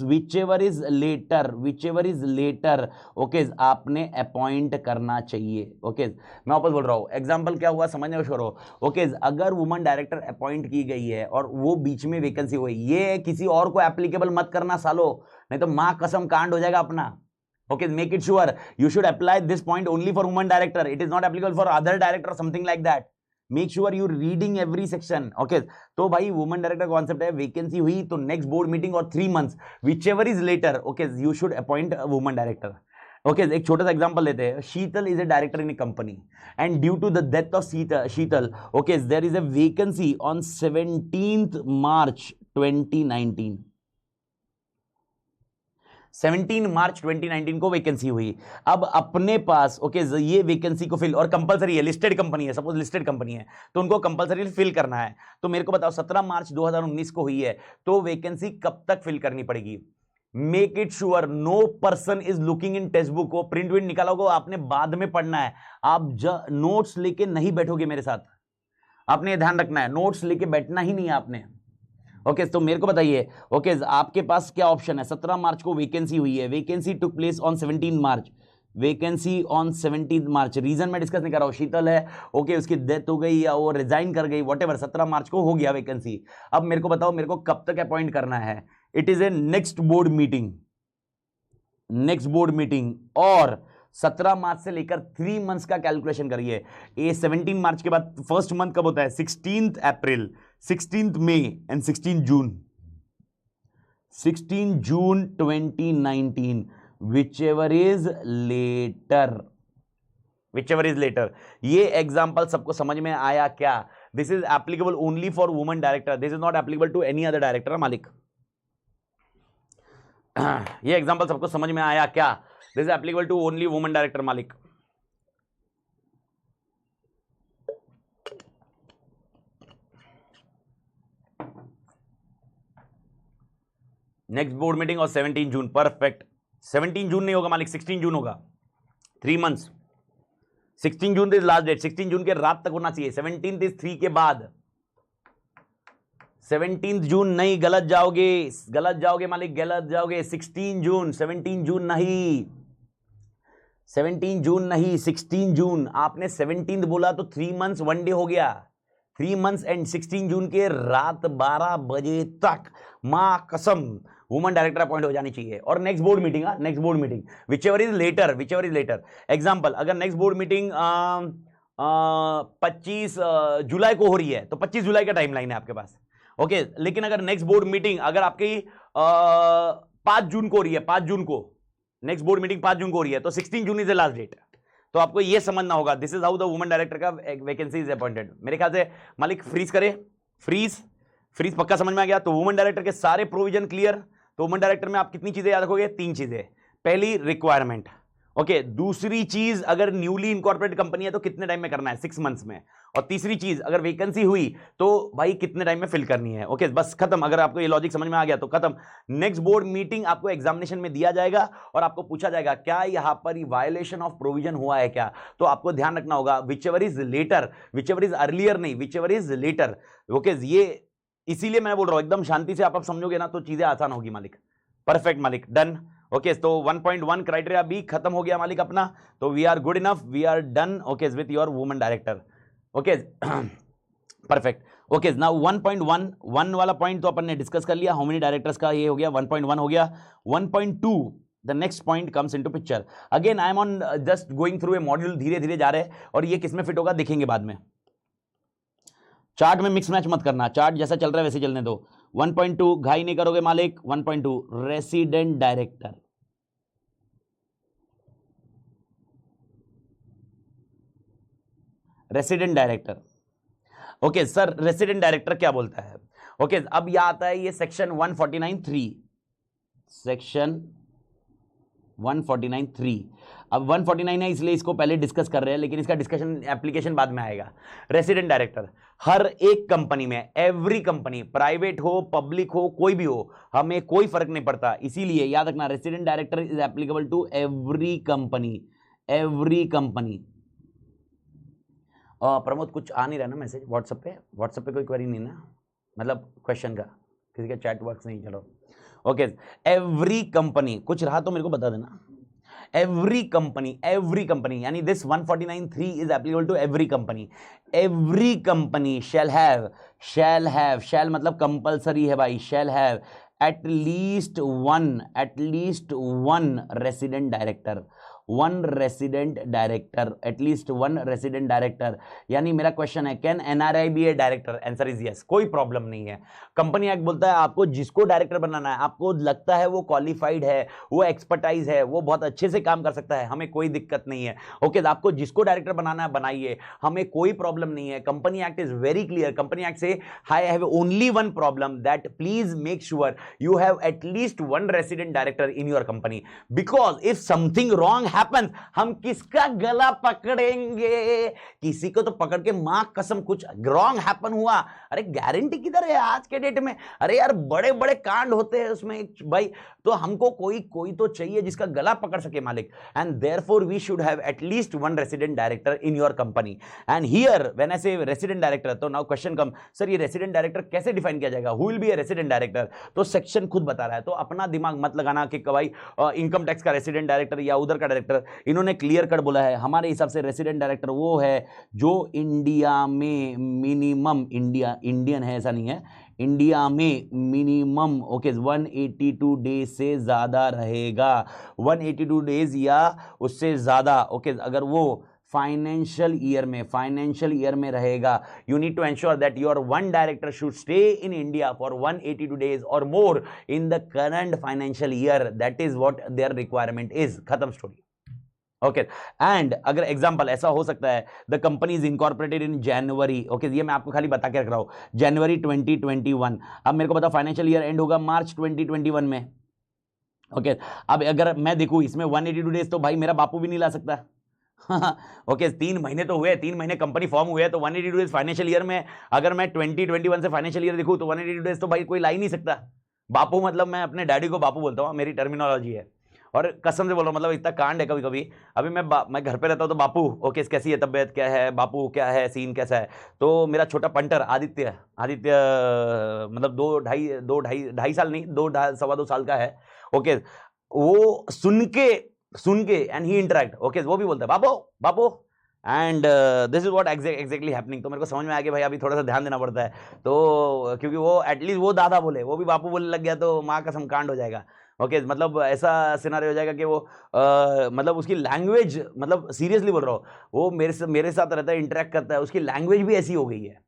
whichever is later, okay, आपने अपॉइंट करना चाहिए. ओके, मैं वापस बोल रहा हूं, एग्जांपल क्या हुआ समझने को शुरू. ओके, अगर वुमन डायरेक्टर अपॉइंट की गई है और वो बीच में वैकेंसी हुई, ये किसी और को एप्लीकेबल मत करना सालो, नहीं तो मां कसम कांड हो जाएगा अपना. Okay, make it sure you should apply this point only for woman director, it is not applicable for other director, something like that. Make sure you reading every section. Okay, तो भाई वुमन डायरेक्टर कॉन्सेप्ट है, vacancy हुई तो next board meeting और 3 months whichever is later, okay, you should appoint woman director. Okay, एक छोटा सा example लेते हैं. Sheetal is a director in A company and due to the death of Sheetal, okay, there is a vacancy on 17th March 2019. 17 मार्च 2019 को vacancy हुई. अब अपने पास, ओके, ये वैकेंसी को फिल, और कंपलसरी है, लिस्टेड कंपनी है, सपोज लिस्टेड कंपनी है तो उनको कंपलसरी फिल करना है. तो मेरे को बताओ 17 मार्च 2019 को हुई है तो वैकेंसी कब तक फिल करनी पड़ेगी. Make it sure no person is looking in text book को, प्रिंट विंट निकाला होगा, आपने बाद में पढ़ना है. आप नोट्स लेके नहीं बैठोगे मेरे साथ, आपने ध्यान रखना है, नोट्स लेके बैठना ही नहीं है आपने. ओके, तो मेरे को बताइए, ओके, आपके पास क्या ऑप्शन है. 17 मार्च को वैकेंसी हुई है, vacancy took place on 17 March, vacancy on 17 March. Reason मैं डिस्कस नहीं कर रहा हूं, शीतल है, ओके, उसकी डेथ हो गई या वो रिजाइन कर गई, व्हाटएवर, 17 मार्च को हो गया वैकेंसी. अब मेरे को बताओ मेरे को कब तक अपॉइंट करना है. It is A next board meeting, और 17 मार्च से लेकर 3 months का कैलकुलेशन करिए. ये 17 मार्च के बाद फर्स्ट मंथ कब होता है, 16th April, 16th May and 16 June 2019, which ever is later. Which ever is later. ये एग्जाम्पल सबको समझ में आया क्या? This is applicable only for woman director, this is not applicable to any other director मालिक। ये एग्जाम्पल सबको समझ में आया क्या? This is applicable to only woman director मालिक। नेक्स्ट बोर्ड मीटिंग और 17 जून, परफेक्ट। 17 जून नहीं होगा मालिक, 16 जून होगा, 3 months. 16 June is last date, 16 जून के रात तक होना चाहिए। 17 इज 3 के बाद, 17 जून नहीं, गलत जाओगे मालिक, गलत जाओगे। 16 जून, 17 जून नहीं, 17 जून नहीं, 16 जून। आपने 17 बोला तो 3 मंथ्स 1 डे हो गया, 3 मंथ्स एंड 16 जून के रात 12 बजे तक मां कसम वुमन डायरेक्टर अपॉइंट हो जानी चाहिए। और next board meeting, next board meeting which ever is later. Example, अगर नेक्स्ट बोर्ड मीटिंग 25 जुलाई को हो रही है तो 25 जुलाई का टाइमलाइन है आपके पास, ओके। लेकिन अगर नेक्स्ट बोर्ड मीटिंग अगर आपकी 5 जून को हो रही है, 5 जून को नेक्स्ट बोर्ड मीटिंग 5 जून को हो रही है, तो 16 June is the last date. तो आपको यह समझना होगा, this is how the woman director का वैकेंसी इज अपॉइंटेड। मेरे ख्याल से मालिक फ्रीज करे, फ्रीज पक्का समझ में आ गया। तो वुमन डायरेक्टर के सारे प्रोविजन क्लियर। तो वुमन डायरेक्टर में आप कितनी चीजें याद रखोगे? 3 चीजें। पहली रिक्वायरमेंट, ओके। दूसरी चीज, अगर न्यूली इनकॉर्पोरेट कंपनी है तो कितने टाइम में करना है? 6 मंथ्स में। और तीसरी चीज, अगर वैकेंसी हुई तो भाई कितने टाइम में फिल करनी है, ओके। बस खत्म। अगर आपको ये लॉजिक समझ में आ गया तो खत्म। नेक्स्ट बोर्ड मीटिंग आपको एग्जामिनेशन में दिया जाएगा और आपको पूछा जाएगा क्या यहां पर वायलेशन ऑफ प्रोविजन हुआ है क्या? तो आपको ध्यान रखना होगा which ever is later, which ever is earlier नहीं, which ever is later, okay. ये इसीलिए मैं बोल रहा हूं एकदम शांति से आप समझोगे ना तो चीजें आसान होगी मालिक। परफेक्ट मालिक, डन, ओके। तो 1.1 क्राइटेरिया भी खत्म हो गया मालिक अपना। तो we are good enough, we are done, okay, with your woman director, okay. Perfect, okay. Now 1.1 वाला पॉइंट तो अपन ने डिस्कस कर लिया, हाउ मेनी डायरेक्टर्स का ये हो गया, 1.1 हो गया। 1.2 the next point comes into picture. Again I am on just going through a module, धीरे धीरे जा रहे हैं और ये किसमें फिट होगा देखेंगे बाद में। चार्ट में मिक्स मैच मत करना, चार्ट जैसा चल रहा है वैसे चलने दो। 1.2 घाई नहीं करोगे मालिक। 1.2 resident director, resident director, okay sir. Resident director क्या बोलता है, ओके। अब यह आता है ये सेक्शन 149(3), सेक्शन 149(3). अब 149 है इसलिए इसको पहले डिस्कस कर रहे हैं, लेकिन इसका डिस्कशन एप्लीकेशन बाद में आएगा। रेसिडेंट डायरेक्टर हर एक कंपनी में, एवरी कंपनी, प्राइवेट हो पब्लिक हो कोई भी हो, हमें कोई फर्क नहीं पड़ता। इसीलिए याद रखना resident director is applicable to every company, every company. Pramod कुछ आ नहीं रहा ना मैसेज व्हाट्सएप पे कोई क्वेरी नहीं ना, मतलब क्वेश्चन का किसी का चैट बॉक्स नहीं, चलो ओके। एवरी कंपनी कुछ रहा तो मेरे को बता देना। एवरी कंपनी यानी this 149(3) is applicable to every company. Every company shall मतलब कंपल्सरी है भाई, shall have at least one resident director, at least one resident director. यानी मेरा क्वेश्चन है can NRI be a director? Answer is yes, कोई problem नहीं है। Company act बोलता है आपको जिसको डायरेक्टर बनाना है, आपको लगता है वो क्वालिफाइड है, वो एक्सपर्टाइज है, वो बहुत अच्छे से काम कर सकता है, हमें कोई दिक्कत नहीं है, ओके। आपको जिसको डायरेक्टर बनाना है बनाइए, हमें कोई प्रॉब्लम नहीं है। Company act is very clear. Company act से I have only one problem, that please make sure you have at least one resident director in your company, because if something wrong happens, हम किसका गला पकड़ेंगे? किसी को तो पकड़ के मां कसम कुछ रॉन्ग हैपन हुआ, अरे गारंटी किधर है आज के डेट में? अरे यार बड़े बड़े कांड होते हैं उसमें भाई, तो हमको कोई तो चाहिए जिसका गला पकड़ सके मालिक। And therefore we should have at least one resident director in your company. And here when I say resident director, तो नाउ क्वेश्चन कम, सर ये रेसिडेंट डायरेक्टर कैसे डिफाइन किया जाएगा? Who will be a resident director? तो section खुद बता रहा है, तो अपना दिमाग मत लगाना कि भाई इनकम टैक्स का रेसिडेंट डायरेक्टर या उधर का डायरेक्टर। इन्होंने क्लियर कट बोला है हमारे हिसाब से रेसिडेंट डायरेक्टर वो है जो इंडिया में मिनिमम, इंडियन है ऐसा नहीं है, इंडिया में मिनिमम ओके 182 डेज से ज्यादा रहेगा, 182 डेज या उससे ज्यादा, ओके। अगर वो फाइनेंशियल ईयर में रहेगा, you need to ensure that your one director should stay in India for 182 days और more in the current financial year, that is what their requirement is. खत्म स्टोरी। ओके एंड अगर example ऐसा हो सकता है the company is incorporated in January, okay ये मैं आपको खाली बता के रख रहा हूं, जनवरी 2021। अब मेरे को पता फाइनेंशियल ईयर एंड होगा मार्च 2021 में। ओके अब अगर मैं देखूं इसमें 182 डेज तो भाई मेरा बापू भी नहीं ला सकता। ओके 3 महीने तो हुए, 3 महीने कंपनी फॉर्म हुए तो 182 डेज फाइनेंशियल ईयर में अगर मैं 2021 से फाइनेंशियल ईयर देखूं तो 182 डेज तो भाई कोई ला ही नहीं सकता। बापू मतलब मैं अपने डैडी को बापू बोलता हूँ, मेरी टर्मिनोलॉजी है और कसम से बोल रहा हूँ, मतलब इतना कांड है कभी कभी। अभी मैं घर पे रहता हूँ तो बापू ओके कैसी है तबीयत, क्या है बापू, क्या है सीन, कैसा है। तो मेरा छोटा पंटर आदित्य आदित्य मतलब 2 ढाई साल नहीं 2 सवा 2 साल का है। ओके वो सुन के एंड ही इंटरेक्ट ओके वो भी बोलता है बापू बापू and this is what exactly happening. तो मेरे को समझ में आ गया भाई अभी थोड़ा सा ध्यान देना पड़ता है। तो क्योंकि वो एटलीस्ट वो दादा बोले वो भी बापू बोलने लग गया तो माँ कसम कांड हो जाएगा। ओके मतलब ऐसा सिनारियो हो जाएगा कि वो मतलब उसकी लैंग्वेज, मतलब सीरियसली बोल रहा हूँ, वो मेरे साथ रहता है, इंटरेक्ट करता है, उसकी लैंग्वेज भी ऐसी हो गई है।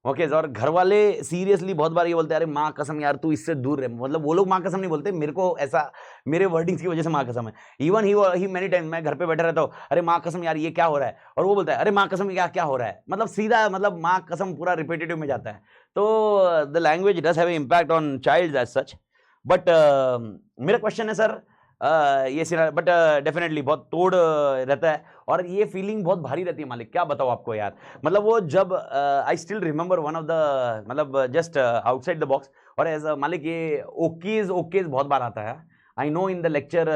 ओके और घर वाले सीरियसली बहुत बार ये बोलते हैं अरे माँ कसम यार तू इससे दूर रहे, मतलब वो लोग माँ कसम नहीं बोलते, मेरे को ऐसा मेरे वर्डिंग्स की वजह से माँ कसम है। इवन ही मेनी टाइम मैं घर पे बैठा रहता हूँ, अरे माँ कसम यार ये क्या हो रहा है, और वो बोलता है अरे माँ कसम क्या क्या हो रहा है, मतलब सीधा मतलब माँ कसम पूरा रिपीटेटिव में जाता है। तो the language does have impact on child as such. But मेरा क्वेश्चन है सर ये सिना बट डेफिनेटली बहुत तोड़ रहता है और ये फीलिंग बहुत भारी रहती है मालिक, क्या बताओ आपको यार। मतलब वो जब आई still remember one of the मतलब जस्ट आउटसाइड द बॉक्स, और एज मालिक ये ओकेज बहुत बार आता है। I know in the lecture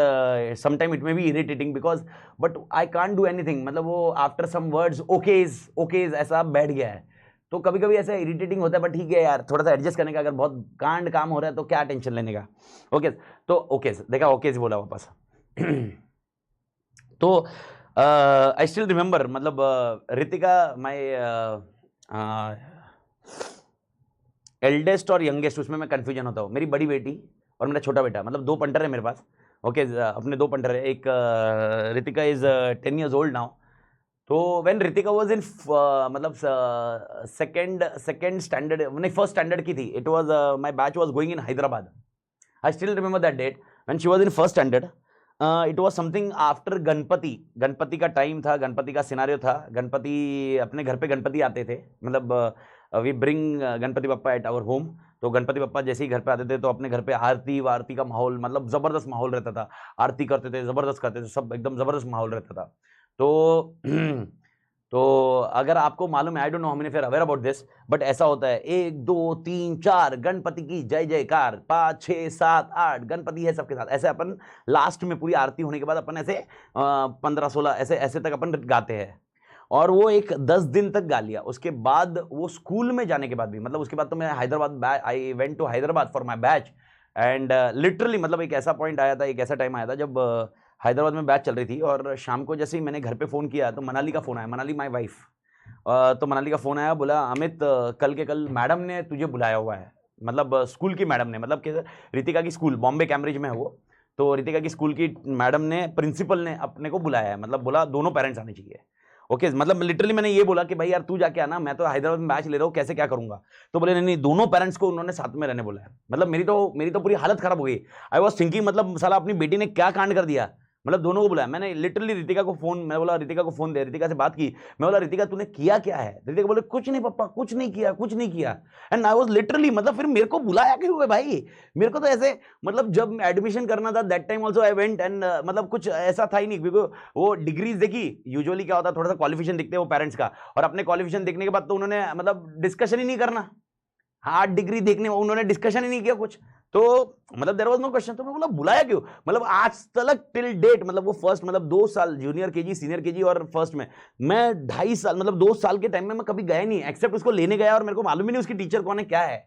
sometime it may be irritating because but I can't do anything, मतलब वो आफ्टर सम वर्ड्स ओकेज ऐसा बैठ गया है। तो कभी कभी ऐसा इरिटेटिंग होता है, बट ठीक है यार थोड़ा सा एडजस्ट करने का, अगर बहुत कांड काम हो रहा है तो क्या टेंशन लेने का। ओके तो ओके देखा ओके बोला वापस। तो आई स्टिल रिमेंबर मतलब रितिका माय एल्डेस्ट और यंगेस्ट, उसमें मैं कंफ्यूजन होता हूँ, मेरी बड़ी बेटी और मेरा छोटा बेटा, मतलब 2 पंटर है मेरे पास। ओके अपने 2 पंटर है, एक Ritika is 10 years old now. तो व्हेन रितिका वाज इन मतलब सेकंड स्टैंडर्ड नहीं फर्स्ट स्टैंडर्ड की थी, it was my batch was going in Hyderabad. I still remember that date when she was in first standard. It was something after Ganpati का time था, गणपति का scenario था, गणपति अपने घर पे गणपति आते थे, मतलब we bring Ganpati Bappa at our home. तो गणपति बप्पा जैसे ही घर पे आते थे तो अपने घर पे आरती वारती का माहौल, मतलब जबरदस्त माहौल रहता था, आरती करते थे, जबरदस्त करते थे, सब एकदम जबरदस्त माहौल रहता था। तो तो अगर आपको मालूम है, I don't know how many aware about this, but ऐसा होता है 1 2 3 4 गणपति की जय जयकार, 5 6 7 8 गणपति है सबके साथ, ऐसे अपन लास्ट में पूरी आरती होने के बाद अपन ऐसे 15 16 ऐसे तक अपन गाते हैं। और वो एक 10 दिन तक गा लिया। उसके बाद वो स्कूल में जाने के बाद भी, मतलब उसके बाद तो मैं Hyderabad I went to Hyderabad for my batch and literally मतलब एक ऐसा पॉइंट आया था, एक ऐसा टाइम आया था जब हैदराबाद में बैच चल रही थी और शाम को जैसे ही मैंने घर पे फ़ोन किया तो मनाली का फ़ोन आया, मनाली माय वाइफ। तो मनाली का फ़ोन आया, बोला अमित कल के कल मैडम ने तुझे बुलाया हुआ है, मतलब स्कूल की मैडम ने, मतलब कि रितिका की स्कूल बॉम्बे कैम्ब्रिज में है वो, तो रितिका की स्कूल की मैडम ने, प्रिंसिपल ने अपने को बुलाया है, मतलब बोला दोनों पेरेंट्स आने चाहिए। ओके मतलब लिटरली मैंने ये बोला कि भाई यार तू जाके आना, मैं तो हैदराबाद में बैच ले रहा हूँ, कैसे क्या करूंगा। तो बोले नहीं नहीं दोनों पेरेंट्स को उन्होंने साथ में रहने बोला है। मतलब मेरी तो पूरी हालत खराब हो गई। आई वॉज थिंकिंग मतलब साला अपनी बेटी ने क्या कांड कर दिया, मतलब दोनों को बुलाया। मैंने लिटरली रितिका को फोन, मैं बोला रितिका को फोन दे, रितिका से बात की, मैं बोला रितिका तूने किया क्या है। रितिका बोले कुछ नहीं पापा, कुछ नहीं किया। एंड आई वाज लिटरली मतलब फिर मेरे को बुलाया क्यों है भाई, मेरे को तो ऐसे मतलब जब एडमिशन करना था that time also I went and मतलब कुछ ऐसा था ही नहीं, क्योंकि वो डिग्रीज देखी, यूजुअली क्या होता है थोड़ा सा क्वालिफिकेशन दिखते हैं वो पेरेंट्स का, और अपने क्वालिफिकेशन देखने के बाद तो उन्होंने मतलब डिस्कशन ही नहीं करना, हार्ड डिग्री देखने उन्होंने डिस्कशन ही नहीं किया कुछ, तो मतलब देयर वाज नो क्वेश्चन। तो मैं बोला बुलाया क्यों, मतलब आज तक टिल डेट, मतलब वो फर्स्ट मतलब 2 साल जूनियर केजी सीनियर केजी और फर्स्ट में मैं 2.5 साल मतलब 2 साल के टाइम में मैं कभी गया नहीं, एक्सेप्ट उसको लेने गया और मेरे को मालूम ही नहीं उसकी टीचर कौन है क्या है,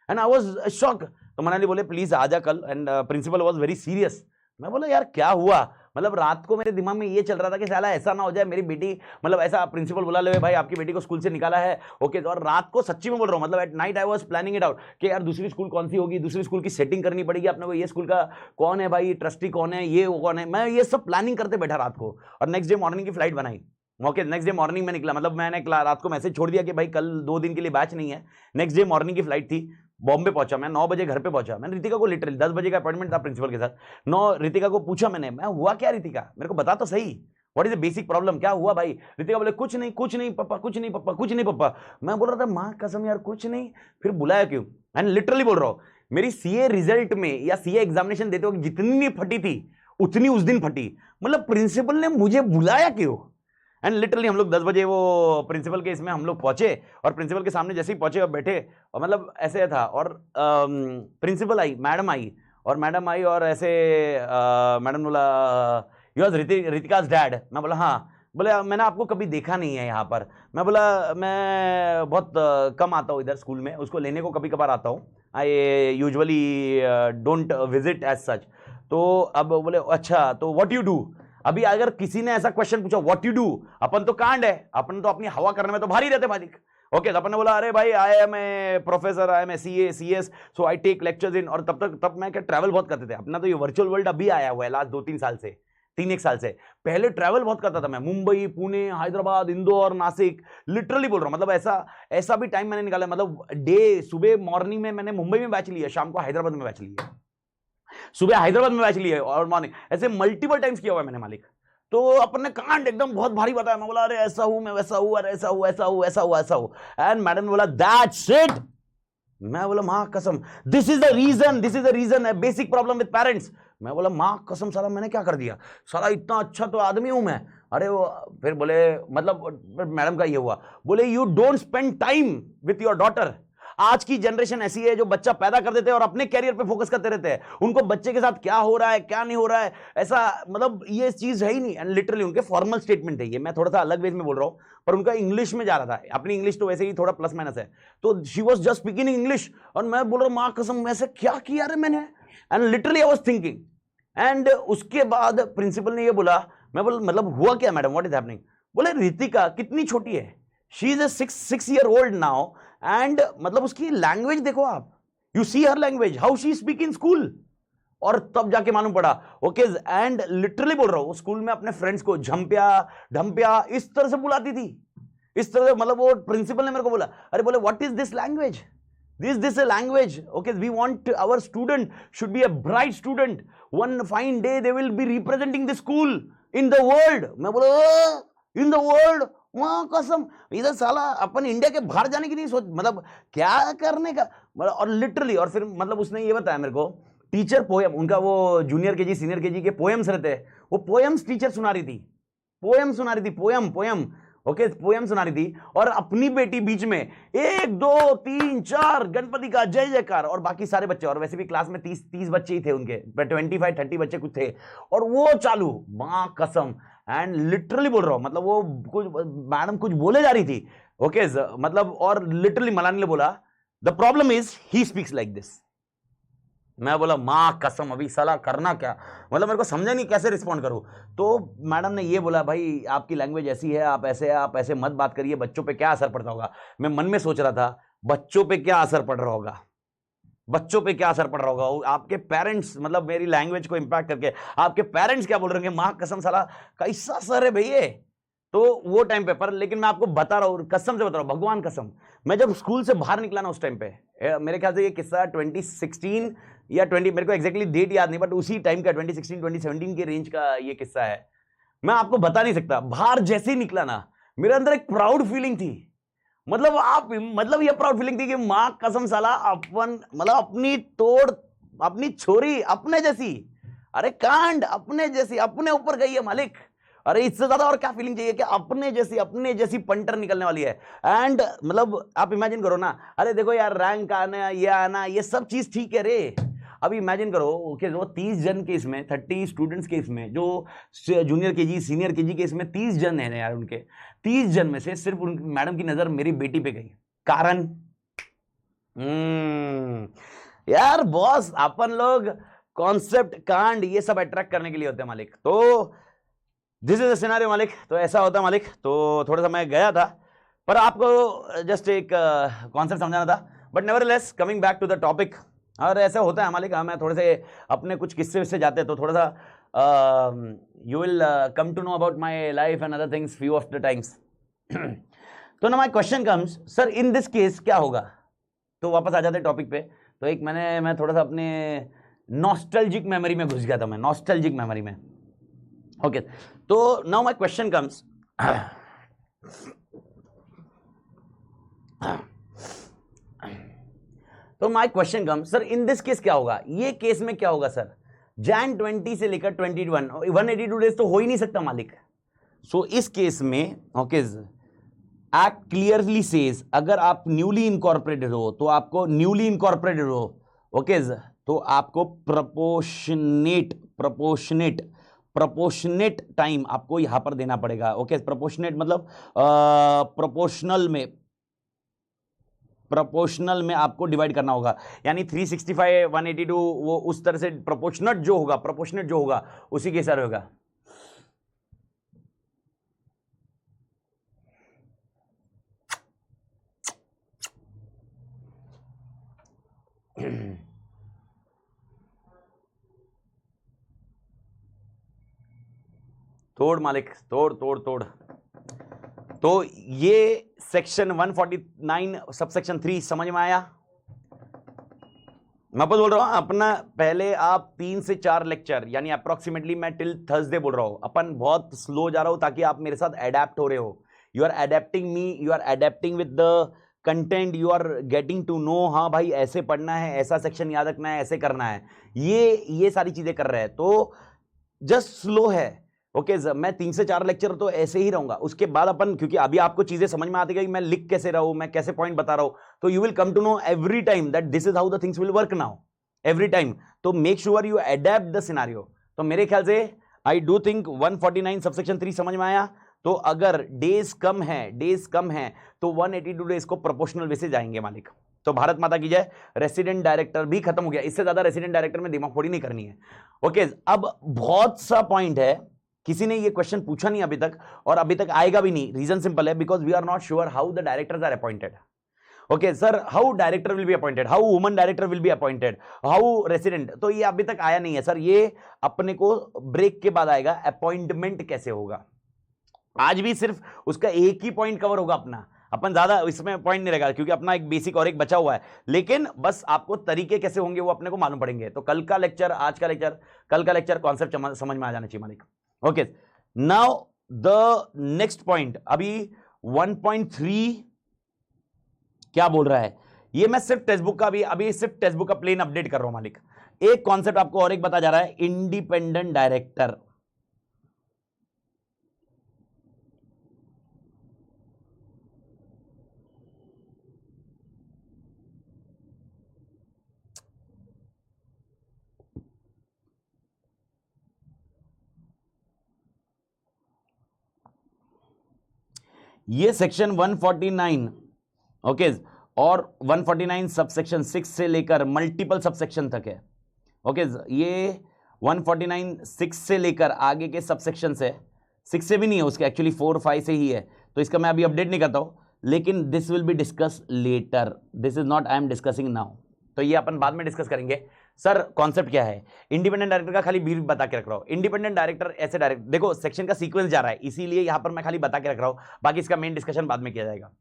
एंड आई वाज शॉक। तो मनाली बोले प्लीज आजा कल, and principal was very serious. मैं बोला यार क्या हुआ, मतलब रात को मेरे दिमाग में ये चल रहा था कि साला ऐसा ना हो जाए मेरी बेटी, मतलब ऐसा प्रिंसिपल बुला ले भाई आपकी बेटी को स्कूल से निकाला है। ओके और रात को सच्ची में बोल रहा हूँ, मतलब at night I was planning it out कि यार दूसरी स्कूल कौन सी होगी, दूसरी स्कूल की सेटिंग करनी पड़ेगी अपने को, ये स्कूल का कौन है भाई, ट्रस्टी कौन है, ये कौन है, मैं ये सब प्लानिंग करते बैठा रात को। और नेक्स्ट डे मॉर्निंग की फ्लाइट बनाई। ओके नेक्स्ट डे मॉर्निंग में निकला, मतलब मैंने रात को मैसेज छोड़ दिया कि भाई कल 2 दिन के लिए बैच नहीं है। नेक्स्ट डे मॉर्निंग की फ्लाइट थी, बॉम्बे पहुंचा मैं, 9 बजे घर पे पहुंचा। मैंने रितिका को लिटरली 10 बजे का अपॉइंटमेंट था प्रिंसिपल के साथ, 9 रितिका को पूछा मैंने, मैं हुआ क्या रितिका, मेरे को बता तो सही। What is the basic problem, क्या हुआ भाई? रितिका बोले कुछ नहीं पापा, कुछ नहीं पापा, कुछ नहीं पापा। मैं बोल रहा था माँ कसम यार कुछ नहीं, फिर बुलाया क्यों? एंड लिटरली बोल रहा हूँ, मेरी सीए रिजल्ट में या सीए एग्जामिनेशन देते वक्त जितनी फटी थी उतनी उस दिन फटी। मतलब प्रिंसिपल ने मुझे बुलाया क्यों? एंड लिटरली हम लोग 10 बजे वो प्रिंसिपल के इसमें हम लोग पहुंचे, और प्रिंसिपल के सामने जैसे ही पहुंचे और बैठे, और मतलब ऐसे था, और प्रिंसिपल आई, मैडम आई, और ऐसे मैडम बोला यू आर रितिका's डैड। मैं बोला हाँ। बोले मैंने आपको कभी देखा नहीं है यहाँ पर। मैं बोला मैं बहुत कम आता हूँ इधर स्कूल में, उसको लेने को कभी कभार आता हूँ, I usually don't visit as such. तो अब बोले अच्छा तो व्हाट यू डू? अभी अगर किसी ने ऐसा क्वेश्चन पूछा व्हाट यू डू, अपन तो कांड है, अपन तो अपनी हवा करने में तो भारी रहते मालिक। ओके, तो अपन ने बोला अरे भाई I am a professor, I am a CA CS, so I take lectures in. और तब मैं क्या ट्रैवल बहुत करते थे, अपना तो ये वर्चुअल वर्ल्ड अभी आया हुआ है लास्ट 2-3 साल से, 3-1 साल से। पहले ट्रैवल बहुत करता था मैं, मुंबई, पुणे, हैदराबाद, इंदौर, नासिक, लिटरली बोल रहा हूँ। मतलब ऐसा भी टाइम मैंने निकाला, मतलब डे सुबह मॉर्निंग में मैंने मुंबई में बैच लिया, शाम को हैदराबाद में बैच लिया, सुबह हैदराबाद में बैच लिया और मॉर्निंग, ऐसे मल्टीपल टाइम्स किया हुआ है मैंने मालिक। तो अपन ने कांड एकदम बहुत भारी बताया। मैं बोला अरे ऐसा हूं, मैं वैसा हूं, अरे ऐसा हूं, ऐसा हूं, ऐसा हूं, ऐसा हूं। एंड मैडम ने बोला दैट्स इट। मैं बोला मां कसम, this is the reason, basic problem with parents. मैं बोला मां कसम साला मैंने क्या कर दिया, साला इतना अच्छा तो आदमी हूं मैं। अरे वो फिर बोले मतलब मैडम का ये हुआ, बोले you don't spend time with your daughter. आज की जनरेशन ऐसी है जो बच्चा पैदा कर देते हैं और अपने कैरियर पे फोकस करते रहते हैं, उनको बच्चे के साथ क्या हो रहा है क्या नहीं हो रहा है ऐसा मतलब ये चीज है ही नहीं। एंड लिटरली उनके फॉर्मल स्टेटमेंट है ये, मैं थोड़ा सा अलग वेज में बोल रहा हूं, पर उनका इंग्लिश में जा रहा था, अपनी इंग्लिश तो वैसे ही थोड़ा प्लस माइनस है, तो she was just speaking English, और मैं बोल रहा हूं मां कसम वैसे क्या किया रे मैंने। And literally I was thinking. And उसके बाद प्रिंसिपल ने ये बोला, मैं बोल मतलब हुआ क्या मैडम, व्हाट इज हैपनिंग? बोले रितिका कितनी छोटी है, she is a 6 year-old now, and मतलब उसकी लैंग्वेज देखो आप, you see her language, how she speak in school. और तब जाके मालूम पड़ा ओके। एंड लिटरली बोल रहा हूं, स्कूल में अपने फ्रेंड्स को झंपिया ढंपिया इस तरह से बुलाती थी, इस तरह से। मतलब वो प्रिंसिपल ने मेरे को बोला अरे बोले what is this language, this a language, okay, we want our student should be a bright student, one fine day they will be representing the school in the world। मैं बोला in the world, वहां कसम इधर साला अपन India के बाहर जाने की नहीं सोच, मतलब क्या करने का। और लिटरली और फिर मतलब उसने ये बताया मेरे को, टीचर पोएम उनका वो जूनियर केजी सीनियर केजी के पोएम्स रहते हैं, वो पोएम्स टीचर सुना रही थी, पोएम ओके, पोएम सुना रही थी, और अपनी बेटी बीच में 1 2 3 4 गणपति का जय जयकार, और बाकी सारे बच्चे, और वैसे भी क्लास में 30 बच्चे ही थे उनके, 25-30 बच्चे कुछ थे, और वो चालू मां कसम। एंड लिटरली बोल रहा हूं, मतलब वो कुछ मैडम कुछ बोले जा रही थी ओके, मतलब और लिटरली मलानी ने बोला the problem is he speaks like this. मैं बोला मां कसम अभी साला करना क्या, मतलब मेरे को समझा नहीं कैसे रिस्पॉन्ड करूं। तो मैडम ने ये बोला भाई आपकी लैंग्वेज ऐसी है, आप ऐसे मत बात करिए, बच्चों पे क्या असर पड़ता होगा। मैं मन में सोच रहा था बच्चों पे क्या असर पड़ रहा होगा, बच्चों पे क्या असर पड़ रहा होगा, आपके पेरेंट्स मतलब मेरी लैंग्वेज को इंपैक्ट करके आपके पेरेंट्स क्या बोल रहे होंगे, मां कसम साला कैसा सर है भैया। तो वो टाइम पे पर, लेकिन मैं आपको बता रहा हूं, कसम से बता रहा हूं, भगवान कसम, मैं जब स्कूल से बाहर निकला ना उस टाइम पे, मेरे ख्याल से ये किस्सा 2016 या 20, मेरे को एग्जैक्टली डेट याद नहीं, बट उसी टाइम का 2016-2017 के रेंज का ये किस्सा है। मैं आपको बता नहीं सकता, बाहर जैसे ही निकला ना मेरे अंदर एक प्राउड फीलिंग थी, मतलब ये प्राउड फीलिंग थी कि मां कसम साला अपन मतलब अपनी तोड़ अपनी छोरी अपने जैसी, अरे कांड अपने जैसी अपने ऊपर गई है मालिक। अरे इससे ज्यादा और क्या फीलिंग चाहिए कि अपने जैसी पंटर निकलने वाली है। एंड मतलब आप इमेजिन करो ना, अरे देखो यार रैंक आना ये सब चीज ठीक है रे। अभी इमेजिन करो कि जो 30 जन के इसमें 30 स्टूडेंट्स के इसमें जो जूनियर केजी सीनियर केजी के इसमें 30 जन है यार, उनके 30 जन में से सिर्फ उन मैडम की नजर मेरी बेटी पे गई। कारण यार बॉस अपन लोग कॉन्सेप्ट कांड ये सब अट्रैक्ट करने के लिए होते हैं मालिक। तो दिस इज द सिनेरियो मालिक, तो ऐसा होता है मालिक। तो थोड़ा सा मैं गया था पर आपको जस्ट एक कॉन्सेप्ट समझाना था, but nevertheless coming back to the topic. और ऐसा होता है मालिक, मैं थोड़े से अपने कुछ किस्से विस्से जाते हैं तो थोड़ा सा you will come to know about my life and other things few of the times. तो ना my question comes, sir in this case क्या होगा। तो वापस आ जाते टॉपिक पे। तो एक मैं थोड़ा सा अपने नॉस्टैल्जिक मेमोरी में घुस गया था, मैं नॉस्टैल्जिक मेमोरी में। ओके, तो नाउ माय क्वेश्चन कम्स, तो my question comes sir, in this case क्या होगा, ये केस में क्या होगा सर, Jan 20 से लेकर 21 182 डेज तो हो ही नहीं सकता मालिक। सो इस केस में ओके, एक्ट क्लियरली सेज अगर आप न्यूली इनकॉर्पोरेटेड हो तो आपको न्यूली इनकॉर्पोरेटेड हो ओके, तो आपको प्रोपोर्शनेट टाइम आपको यहां पर देना पड़ेगा। ओके, प्रोपोर्शनेट मतलब प्रोपोर्शनल में आपको डिवाइड करना होगा, यानी 365 182 वो उस तरह से प्रोपोर्शनेट जो होगा उसी के हिसाब होगा। तोड़ मालिक, तोड़। तो ये सेक्शन 149 सबसेक्शन 3 समझ में आया? मैं बोल रहा हूं अपना, पहले आप 3 से 4 लेक्चर, यानी अप्रोक्सीमेटली मैं टिल थर्सडे बोल रहा हूं, अपन बहुत स्लो जा रहा हूं ताकि आप मेरे साथ अडेप्ट हो रहे हो। You are adapting me, you are adapting with the content, you are getting to know, हाँ भाई ऐसे पढ़ना है, ऐसा सेक्शन याद रखना है, ऐसे करना है, ये सारी चीजें कर रहे हैं, तो जस्ट स्लो है। ओके मैं 3 से 4 लेक्चर तो ऐसे ही रहूंगा, उसके बाद अपन, क्योंकि अभी आपको चीजें समझ में आती है कि मैं लिख कैसे रहा हूं, मैं कैसे पॉइंट बता रहा हूं, तो you will come to know every time that this is how the things will work now every time. तो make sure you adapt the scenario. तो मेरे ख्याल से आई डू थिंक 149 सबसेक्शन 3 समझ में आया। तो अगर डेज कम है तो 182 डेज को प्रोपोर्शनल वे से जाएंगे मालिक। तो भारत माता की जय। रेसिडेंट डायरेक्टर भी खत्म हो गया, इससे ज्यादा रेसिडेंट डायरेक्टर में दिमाग फोड़ी नहीं करनी है। ओके अब बहुत सा पॉइंट है, किसी ने ये क्वेश्चन पूछा नहीं अभी तक, और अभी तक आएगा भी नहीं। रीजन सिंपल है, because we are not sure how the directors are appointed. Okay sir, how director will be appointed, how woman director will be appointed, how resident, तो ये अभी तक आया नहीं है सर, ये अपने को ब्रेक के बाद आएगा। अपॉइंटमेंट कैसे होगा, आज भी सिर्फ उसका एक ही पॉइंट कवर होगा अपना, अपन ज्यादा इसमें पॉइंट नहीं रहेगा क्योंकि अपना एक बेसिक और एक बचा हुआ है, लेकिन बस आपको तरीके कैसे होंगे वो अपने को मालूम पड़ेंगे। तो कल का लेक्चर, आज का लेक्चर, कल का लेक्चर कॉन्सेप्ट समझ में आ जाना चाहिए मालिक। Okay now the next point, अभी 1.3 क्या बोल रहा है, ये मैं सिर्फ टेक्स्ट बुक का भी, अभी सिर्फ टेक्स्ट बुक का प्लेन अपडेट कर रहा हूं मालिक। एक कॉन्सेप्ट आपको और एक बता जा रहा है, इंडिपेंडेंट डायरेक्टर। ये सेक्शन 149 ओके और 149 सबसेक्शन 6 से लेकर मल्टीपल सबसेक्शन तक है। ओके ये 149 6 से लेकर आगे के सबसेक्शन से, 6 से भी नहीं है उसके, एक्चुअली 4 5 से ही है, तो इसका मैं अभी अपडेट नहीं करता हूं, लेकिन this will be discuss later, this is not I am discussing now, तो ये अपन बाद में डिस्कस करेंगे। सर कॉन्सेप्ट क्या है, इंडिपेंडेंट डायरेक्टर का खाली ब्रीफ बता के रख रहा हूं। इंडिपेंडेंट डायरेक्टर ऐसे डायरेक्ट, देखो सेक्शन का सीक्वेंस जा रहा है, इसीलिए यहां पर मैं खाली बता के रख रहा हूं, बाकी इसका मेन डिस्कशन बाद में किया जाएगा।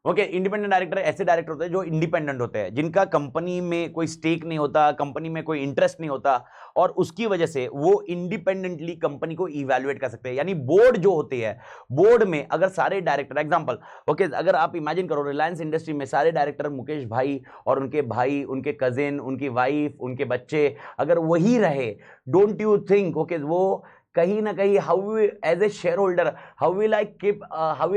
ओके इंडिपेंडेंट डायरेक्टर ऐसे डायरेक्टर होते हैं जो इंडिपेंडेंट होते हैं, जिनका कंपनी में कोई स्टेक नहीं होता, कंपनी में कोई इंटरेस्ट नहीं होता, और उसकी वजह से वो इंडिपेंडेंटली कंपनी को इवैल्यूएट कर सकते हैं। यानी बोर्ड जो होती है, बोर्ड में अगर सारे डायरेक्टर, एग्जांपल ओके अगर आप इमेजिन करो रिलायंस इंडस्ट्री में सारे डायरेक्टर मुकेश भाई और उनके भाई, उनके कजिन, उनकी वाइफ, उनके बच्चे, अगर वही रहे, डोंट यू थिंक ओके वो कहीं ना कहीं how as a shareholder how will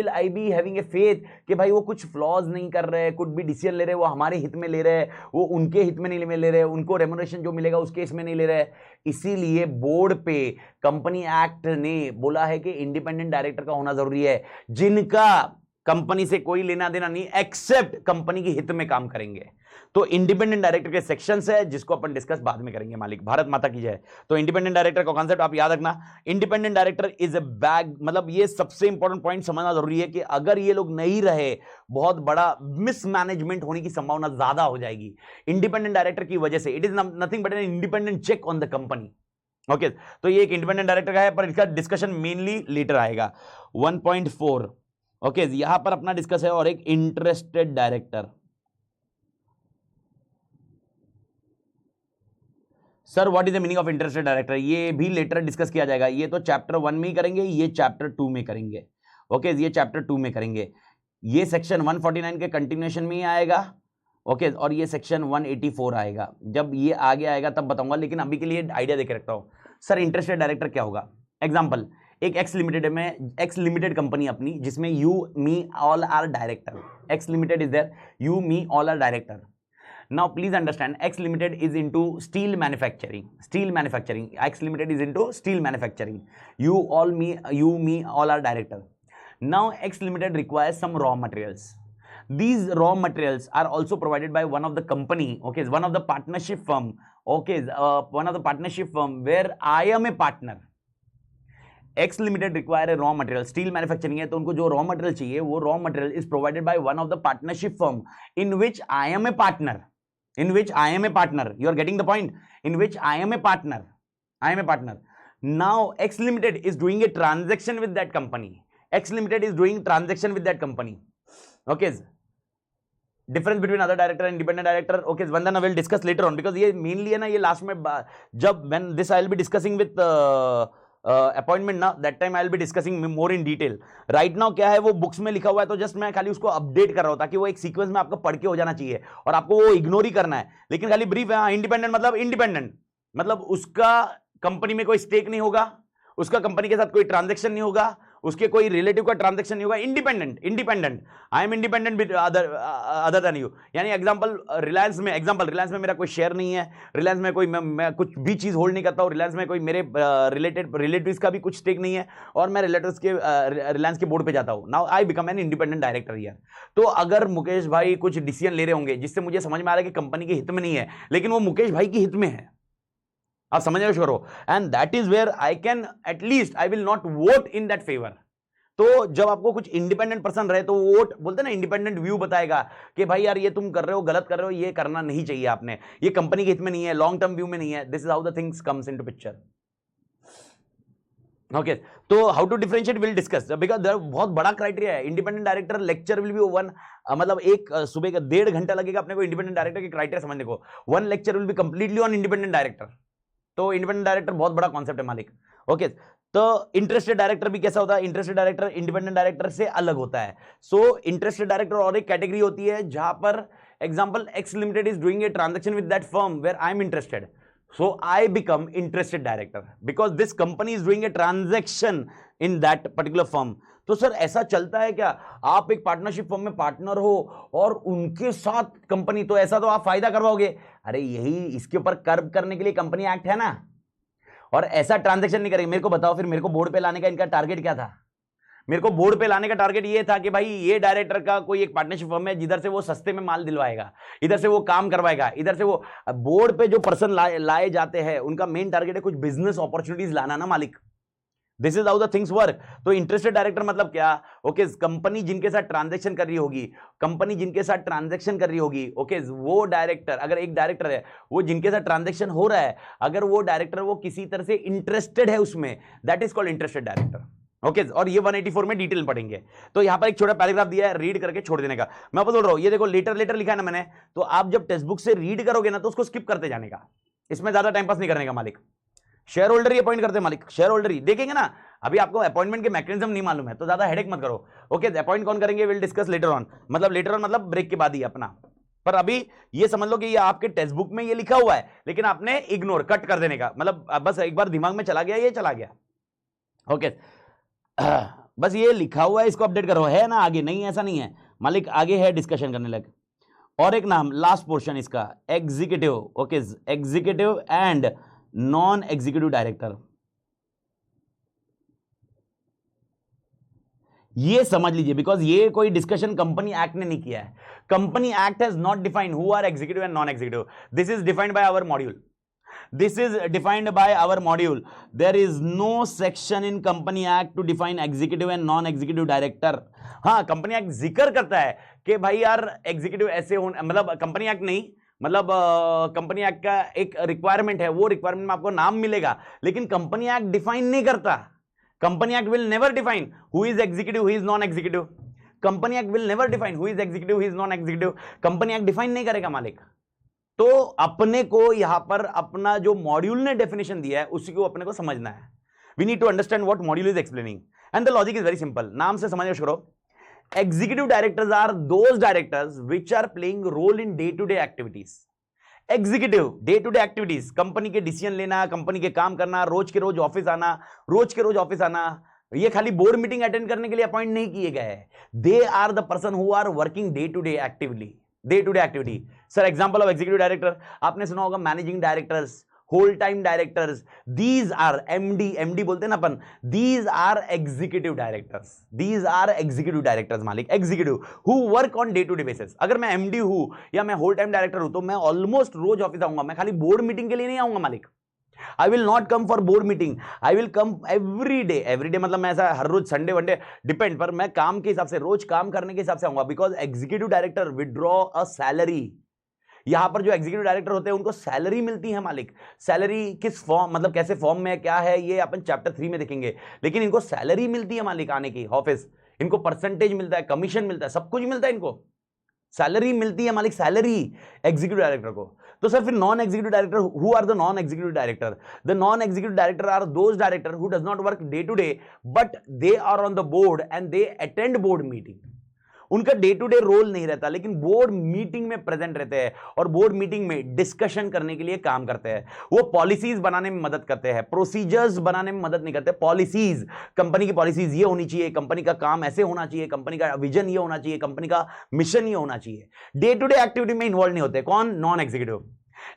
I be having a faith कि भाई वो कुछ फ्लॉज नहीं कर रहे, कुछ भी डिसीजन ले रहे, वो हमारे हित में ले रहे, वो उनके हित में नहीं ले रहे, उनको रेम्युनरेशन जो मिलेगा उसके इसमें नहीं ले रहे। इसीलिए बोर्ड पे कंपनी एक्ट ने बोला है कि इंडिपेंडेंट डायरेक्टर का होना जरूरी है, जिनका कंपनी से कोई लेना देना नहीं, एक्सेप्ट कंपनी के हित में काम करेंगे। तो इंडिपेंडेंट डायरेक्टर के सेक्शंस है जिसको अपन डिस्कस बाद में करेंगे मालिक। भारत माता की जय। तो इंडिपेंडेंट डायरेक्टर का कांसेप्ट आप याद रखना, independent director is a bag, मतलब ये सबसे इंपॉर्टेंट पॉइंट समझना जरूरी है कि अगर ये लोग नहीं रहे, बहुत बड़ा मिसमैनेजमेंट होने की संभावना ज्यादा हो जाएगी इंडिपेंडेंट डायरेक्टर की वजह से। It is nothing but an independent check on the company. Okay तो ये एक इंडिपेंडेंट डायरेक्टर का है, पर इसका डिस्कशन मेनली लेटर आएगा। 1.4 ओके यहां पर अपना डिस्कस है, और एक interested director. Sir what is the meaning of interested director, ये भी लेटर डिस्कस किया जाएगा। ये तो चैप्टर 1 में ही करेंगे, ये चैप्टर 2 में करेंगे। ओके ये चैप्टर 2 में करेंगे, ये सेक्शन 149 के कंटिन्यूएशन में ही आएगा। ओके और ये सेक्शन 184 आएगा, जब ये आगे आएगा तब बताऊंगा, लेकिन अभी के लिए आइडिया देके रखता हूं। सर इंटरेस्टेड डायरेक्टर क्या होगा? एग्जांपल, एक एक्स लिमिटेड में, एक्स लिमिटेड कंपनी अपनी, जिसमें you me all are director, X limited is there, you me all are director. Now please understand, X Limited is into steel manufacturing. Steel manufacturing. X Limited is into steel manufacturing. You me, all are director. Now X Limited requires some raw materials. These raw materials are also provided by one of the company. Okay, one of the partnership firm. Okay, one of the partnership firm where I am a partner. X Limited require a raw material. Steel manufacturing है तो उनको जो raw material चाहिए, वो raw material is provided by one of the partnership firm in which I am a partner. In which I am a partner. You are getting the point? In which I am a partner. I am a partner. Now X Limited is doing a transaction with that company. X Limited is doing transaction with that company. Okay. Difference between other director and independent director. Okay, Vandana will discuss later on, because ये mainly है ना, ये last में जब when this I will be discussing with appointment ना, that time I will be discussing more in detail. Right now क्या है, वो बुक्स में लिखा हुआ है, तो जस्ट मैं खाली उसको अपडेट कर रहा हूं, ताकि वो एक सीक्वेंस में आपको पढ़ के हो जाना चाहिए और आपको वो इग्नोर ही करना है। लेकिन खाली ब्रीफ है। इंडिपेंडेंट मतलब इंडिपेंडेंट, मतलब उसका कंपनी में कोई स्टेक नहीं होगा, उसका कंपनी के साथ कोई ट्रांजेक्शन नहीं होगा, उसके कोई रिलेटिव का ट्रांजैक्शन नहीं होगा। Independent, independent, I am independent other than you. यानी एग्जांपल रिलायंस में, रिलायंस में मेरा कोई शेयर नहीं है, रिलायंस में कोई मैं कुछ भी चीज होल्ड नहीं करता हूं, रिलायंस में कोई मेरे रिलेटिव्स का भी कुछ स्टेक नहीं है, और मैं रिलेटिव्स के रिलायंस के बोर्ड पे जाता हूं। Now I become an independent director here. तो अगर मुकेश भाई कुछ डिसीजन ले रहे होंगे जिससे मुझे समझ में आ रहा है कि कंपनी के हित में नहीं है, लेकिन वो मुकेश भाई के हित में है, आप समझ करो, and that is where I can at least I will not vote in that favour. तो जब आपको कुछ इंडिपेंडेंट पर्सन रहे तो वोट बोलते ना, इंडिपेंडेंट व्यू बताएगा कि भाई यार ये तुम कर रहे हो, गलत कर रहे हो, ये करना नहीं चाहिए आपने, ये कंपनी के हित में नहीं है, लॉन्ग टर्म व्यू में नहीं है। This is how the things comes into picture. Okay, तो how to differentiate will discuss, because बहुत बड़ा क्राइटेरिया है। Independent director lecture will be one, मतलब एक सुबह का 1.5 घंटा लगेगा अपने को इंडिपेंडेंट डायरेक्टर के क्राइटेरिया समझने को। One lecture will be completely on independent director. तो इंडिपेंडेंट डायरेक्टर बहुत बड़ा कॉन्सेप्ट है मालिक। ओके, तो इंटरेस्टेड डायरेक्टर भी कैसा होता है? इंटरेस्टेड डायरेक्टर इंडिपेंडेंट डायरेक्टर से अलग होता है। सो इंटरेस्टेड डायरेक्टर और एक कैटेगरी होती है जहां पर example X limited is doing a transaction with that firm where I am interested, so I become interested director because this company is doing a transaction in that particular firm. तो sir ऐसा चलता है क्या? आप एक partnership firm में partner हो और उनके साथ कंपनी, तो ऐसा तो आप फायदा करवाओगे। अरे यही इसके ऊपर कर्व करने के लिए कंपनी एक्ट है ना, और ऐसा ट्रांजैक्शन नहीं करेंगे। मेरे को बताओ फिर, मेरे को बोर्ड पे लाने का इनका टारगेट क्या था? मेरे को बोर्ड पे लाने का टारगेट ये था कि भाई ये डायरेक्टर का कोई एक पार्टनरशिप फर्म है जिधर से वो सस्ते में माल दिलवाएगा, इधर से वो काम करवाएगा, इधर से वो बोर्ड पे जो पर्सन लाए जाते हैं उनका मेन टारगेट है कुछ बिजनेस अपॉर्चुनिटीज लाना ना मालिक। This is how the things work. तो इंटरेस्टेड डायरेक्टर मतलब क्या? ओके, कंपनी जिनके साथ ट्रांजैक्शन कर रही होगी, कंपनी जिनके साथ ट्रांजैक्शन कर रही होगी, ओके, वो डायरेक्टर, अगर एक डायरेक्टर है वो जिनके साथ ट्रांजैक्शन हो रहा है, अगर वो डायरेक्टर वो किसी तरह से इंटरेस्टेड है उसमें, that is called interested director. Okay, और ये 184 में डिटेल पढ़ेंगे। तो यहां पर एक छोटा पैराग्राफ दिया है, रीड करके छोड़ देने का। मैं आपको बोल रहा हूं, ये देखो लेटर लेटर लिखा है ना मैंने, तो आप जब टेक्स्ट बुक से रीड करोगे ना तो उसको स्किप करते जाने का, इसमें ज्यादा टाइम पास नहीं करने का मालिक। शेयर होल्डर ही अपॉइंट करते हैं मालिक, शेयर होल्डर ही देखेंगे ना। अभी आपको अपॉइंटमेंट के मैकेनिज्म नहीं मालूम है तो ज्यादा हेडेक मत करो। ओके, अपॉइंट कौन करेंगे विल डिस्कस लेटर ऑन, मतलब लेटर ऑन मतलब ब्रेक के बाद ही अपना। पर अभी ये समझ लो कि ये आपके टेक्स्ट बुक में ये लिखा हुआ है, लेकिन आपने इग्नोर कट कर देने का, मतलब बस एक बार दिमाग में चला गया, ये चला गया। ओके, बस ये लिखा हुआ है, इसको अपडेट करो, है ना आगे? नहीं, ऐसा नहीं है मालिक, आगे है डिस्कशन करने लगे। और एक नाम, लास्ट पोर्शन इसका, executive. Okay, executive and non executive director, ये समझ लीजिए, बिकॉज ये कोई डिस्कशन कंपनी एक्ट ने नहीं किया है। Company act has not defined who are executive and non executive. This is defined by our module. This is defined by our module. There is no section in Company Act to define executive and non-executive director. हाँ, company act जिक्र करता है कि भाई यार executive ऐसे हो, मतलब कंपनी एक्ट नहीं, मतलब कंपनी एक्ट का एक रिक्वायरमेंट है, वो रिक्वायरमेंट में आपको नाम मिलेगा, लेकिन कंपनी एक्ट डिफाइन नहीं करता। Company act will never define who is executive, who is non executive. Company act will never define who is executive, who is non executive. Company act define नहीं करेगा मालिक। तो अपने को यहां पर अपना जो मॉड्यूल ने डेफिनेशन दिया है उसी को अपने को समझना है. We need to understand what module is explaining and the logic is very simple. नाम से समझने करो. Executive directors are those directors which are playing role in day to day activities. Executive day to day activities, company के decision लेना, company के काम करना, रोज के रोज ऑफिस आना, रोज के रोज ऑफिस आना, ये खाली बोर्ड मीटिंग अटेंड करने के लिए अपॉइंट नहीं किए गए हैं. They are the person who are working day to day actively, day to day activity. Sir example of executive director आपने सुना होगा, managing directors, whole time directors, these are MD बोलते हैं ना अपन, these are executive directors, these are executive directors मालिक, executive who work on day to day basis. अगर मैं एमडी हूं या मैं होल टाइम डायरेक्टर हूं तो मैं ऑलमोस्ट रोज ऑफिस आऊंगा. मैं खाली बोर्ड मीटिंग के लिए नहीं आऊंगा मालिक. I will not come for board meeting. I will come every day. Every day मतलब मैं ऐसा हर रोज संडे वनडे डिपेंड, पर मैं काम के हिसाब से, रोज काम करने के हिसाब से आऊंगा. Because executive director withdraw a salary. यहां पर जो एग्जीक्यूटिव डायरेक्टर होते हैं उनको सैलरी मिलती है मालिक. सैलरी किस फॉर्म, मतलब कैसे फॉर्म में क्या है ये अपन चैप्टर 3 में देखेंगे, लेकिन इनको सैलरी मिलती है मालिक आने की ऑफिस. इनको परसेंटेज मिलता है, कमीशन मिलता है, सब कुछ मिलता है, इनको सैलरी मिलती है मालिक, सैलरी एग्जीक्यूटिव डायरेक्टर को. तो सर फिर non executive director, who are the non executive director? The non executive director are those director who does not work day to day but they are on the board and they attend board meeting. उनका day to day role नहीं रहता, लेकिन board meeting में present रहते हैं और board meeting में discussion करने के लिए काम करते हैं. वो पॉलिसीज बनाने में मदद करते हैं, प्रोसीजर्स बनाने में मदद नहीं करते. पॉलिसीज, कंपनी की पॉलिसीज ये होनी चाहिए, कंपनी का काम ऐसे होना चाहिए, कंपनी का विजन ये होना चाहिए, कंपनी का मिशन ये होना चाहिए. डे टू डे एक्टिविटी में इन्वॉल्व नहीं होते. कौन? Non executive.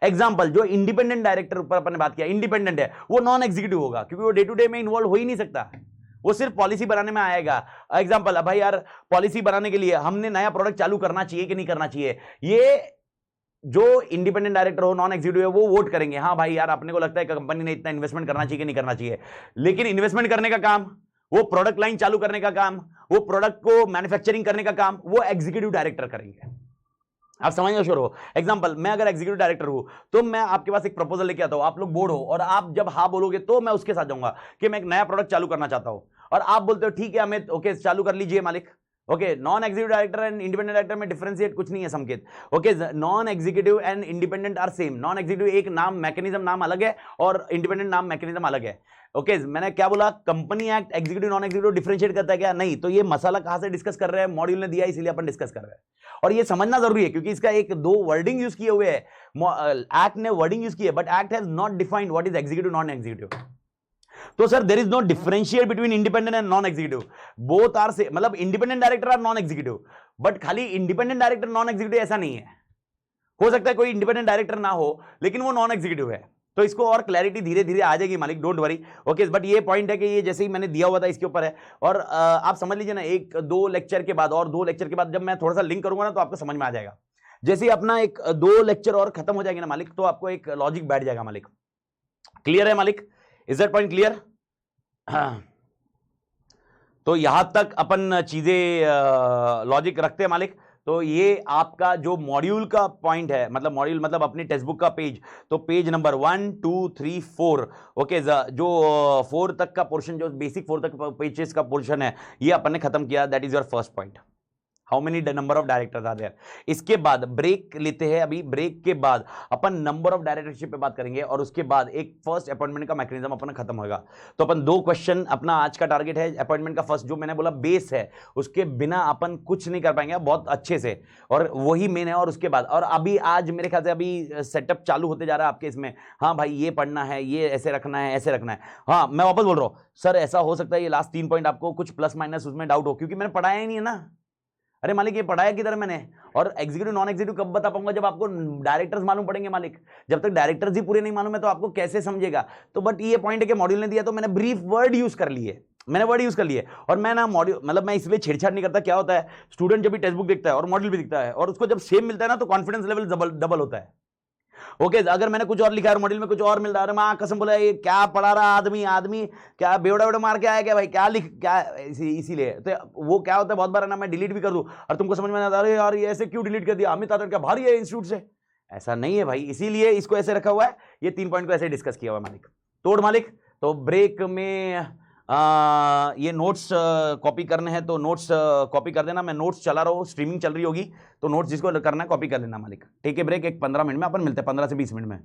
एग्जाम्पल, जो इंडिपेंडेंट डायरेक्टर ऊपर अपन ने बात किया, इंडिपेंडेंट है, वो नॉन एग्जीक्यूटिव होगा क्योंकि वो डे टू डे में इन्वॉल्व हो ही नहीं सकता. वो सिर्फ पॉलिसी बनाने में आएगा. एग्जांपल, भाई यार पॉलिसी बनाने के लिए हमने नया प्रोडक्ट चालू करना चाहिए कि नहीं करना चाहिए, ये जो इंडिपेंडेंट डायरेक्टर हो, नॉन एग्जीक्यूटिव है, वो वोट करेंगे. हाँ भाई यार अपने को लगता है कि कंपनी ने इतना इन्वेस्टमेंट करना चाहिए कि नहीं करना चाहिए, लेकिन इन्वेस्टमेंट करने का काम, वो प्रोडक्ट लाइन चालू करने का काम, वो प्रोडक्ट को मैन्युफैक्चरिंग करने का काम वो एग्जीक्यूटिव डायरेक्टर करेंगे. आप समझ शुरू हो. एग्जांपल, मैं अगर एग्जीक्यूटिव डायरेक्टर हूं तो मैं आपके पास एक प्रपोजल लेके आता हूं, आप लोग बोर्ड हो और आप जब हाँ बोलोगे तो मैं उसके साथ जाऊंगा कि मैं एक नया प्रोडक्ट चालू करना चाहता हूं, और आप बोलते हो ठीक है हमें, ओके चालू कर लीजिए मालिक. Okay, non executive director and independent director में डिफरेंशिएट कुछ नहीं है Sanket. Okay, non executive and independent are same. Non executive एक नाम मैकेनिज्म नाम अलग है और इंडिपेंडेंट नाम मैकेनिज्म अलग है. ओके, मैंने क्या बोला, company act executive non executive differentiate करता है क्या? नहीं. तो ये मसाला कहां से डिस्कस कर रहे हैं? मॉड्यूल ने दिया इसलिए अपन डिस्कस कर रहे हैं. और ये समझना जरूरी है क्योंकि इसका एक दो वर्डिंग यूज किए हुए है. एक्ट ने वर्डिंग यूज की है but act has not defined what is executive non executive. तो sir there is no differentiate between independent and non executive. Both are से, मतलब independent director are non executive, but खाली independent director non executive ऐसा नहीं है. हो सकता है कोई इंडिपेंडेंट डायरेक्टर ना हो लेकिन वो नॉन एग्जीक्यूटिव है. तो इसको और क्लैरिटी धीरे धीरे आ जाएगी मालिक, डोंट वरी. ओके, बट ये पॉइंट है कि ये जैसे ही मैंने दिया हुआ था इसके ऊपर है. और आप समझ लीजिए ना, एक दो लेक्चर के बाद और दो लेक्चर के बाद जब मैं थोड़ा सा लिंक करूंगा ना तो आपको समझ में आ जाएगा. जैसे ही अपना एक दो लेक्चर और खत्म हो जाएंगे ना मालिक, तो आपको एक लॉजिक बैठ जाएगा मालिक. क्लियर है मालिक? Is that point clear? तो यहां तक अपन चीजें लॉजिक रखते हैं मालिक. तो ये आपका जो मॉड्यूल का पॉइंट है, मतलब मॉड्यूल मतलब अपनी टेक्स्ट बुक का पेज, तो पेज नंबर 1 2 3 4. ओके, जो 4 तक का पोर्शन, जो बेसिक 4 तक पेजेस का पोर्शन है, ये अपन ने खत्म किया. That is your first point. How many number of directors are there. इसके बाद ब्रेक लेते हैं. अभी ब्रेक के बाद अपन नंबर ऑफ डायरेक्टरशिप पे बात करेंगे और उसके बाद एक फर्स्ट अपॉइंटमेंट का मैकेनिज्म अपना खत्म होगा. तो अपन दो क्वेश्चन, अपना आज का टारगेट है अपॉइंटमेंट का फर्स्ट, जो मैंने बोला बेस है, उसके बिना अपन कुछ नहीं कर पाएंगे बहुत अच्छे से, और वही मेन है. और उसके बाद, और अभी आज मेरे ख्याल से अभी सेटअप चालू होते जा रहा है आपके इसमें. हाँ भाई ये पढ़ना है, ये ऐसे रखना है, ऐसे रखना है. हाँ मैं वापस बोल रहा हूँ सर, ऐसा हो सकता है ये लास्ट 3 पॉइंट आपको कुछ प्लस माइनस उसमें डाउट हो क्योंकि मैंने पढ़ाया ही नहीं है ना. अरे मालिक ये पढ़ाया किधर मैंने? और एग्जीक्यूटिव नॉन एग्जीक्यूटिव कब बता पाऊंगा? जब आपको डायरेक्टर्स मालूम पड़ेंगे मालिक. जब तक डायरेक्टर्स ही पूरे नहीं मालूम है तो आपको कैसे समझेगा? तो बट ये पॉइंट है कि मॉड्यूल ने दिया तो मैंने ब्रीफ वर्ड यूज कर लिए, मैंने वर्ड यूज कर लिए. और मैं ना मॉड्यूल, मतलब मैं इसलिए छेड़छाड़ नहीं करता. क्या होता है, स्टूडेंट जब भी टेक्स्ट बुक देखता है और मॉड्यूल भी दिखता है और उसको जब सेम मिलता है ना तो कॉन्फिडेंस लेवल डबल होता है. ओके, अगर मैंने कुछ और लिखा है मॉड्यूल में कुछ और मिल रहा है, मैं कसम बोला ये क्या पढ़ा रहा आदमी क्या बेवड़ा बेवड़ा मार के आया क्या भाई, क्या लिख क्या, इसीलिए तो वो क्या होता है बहुत बार ना मैं डिलीट भी कर दूं और तुमको समझ में आता है अरे यार ये ऐसे क्यों डिलीट कर दिया, अमित आदर क्या भारी है इंस्टीट्यूट से. ऐसा नहीं है भाई, इसीलिए इसको ऐसे रखा हुआ है. ये 3 पॉइंट को ऐसे डिस्कस किया हुआ है मालिक. तोड़ मालिक. तो ब्रेक में ये नोट्स कॉपी करने हैं तो नोट्स कॉपी कर देना। मैं नोट्स चला रहा हूँ, स्ट्रीमिंग चल रही होगी, तो नोट्स जिसको करना है कॉपी कर लेना मालिक। टेक ए ब्रेक, एक 15 मिनट में अपन मिलते हैं, 15 से 20 मिनट में।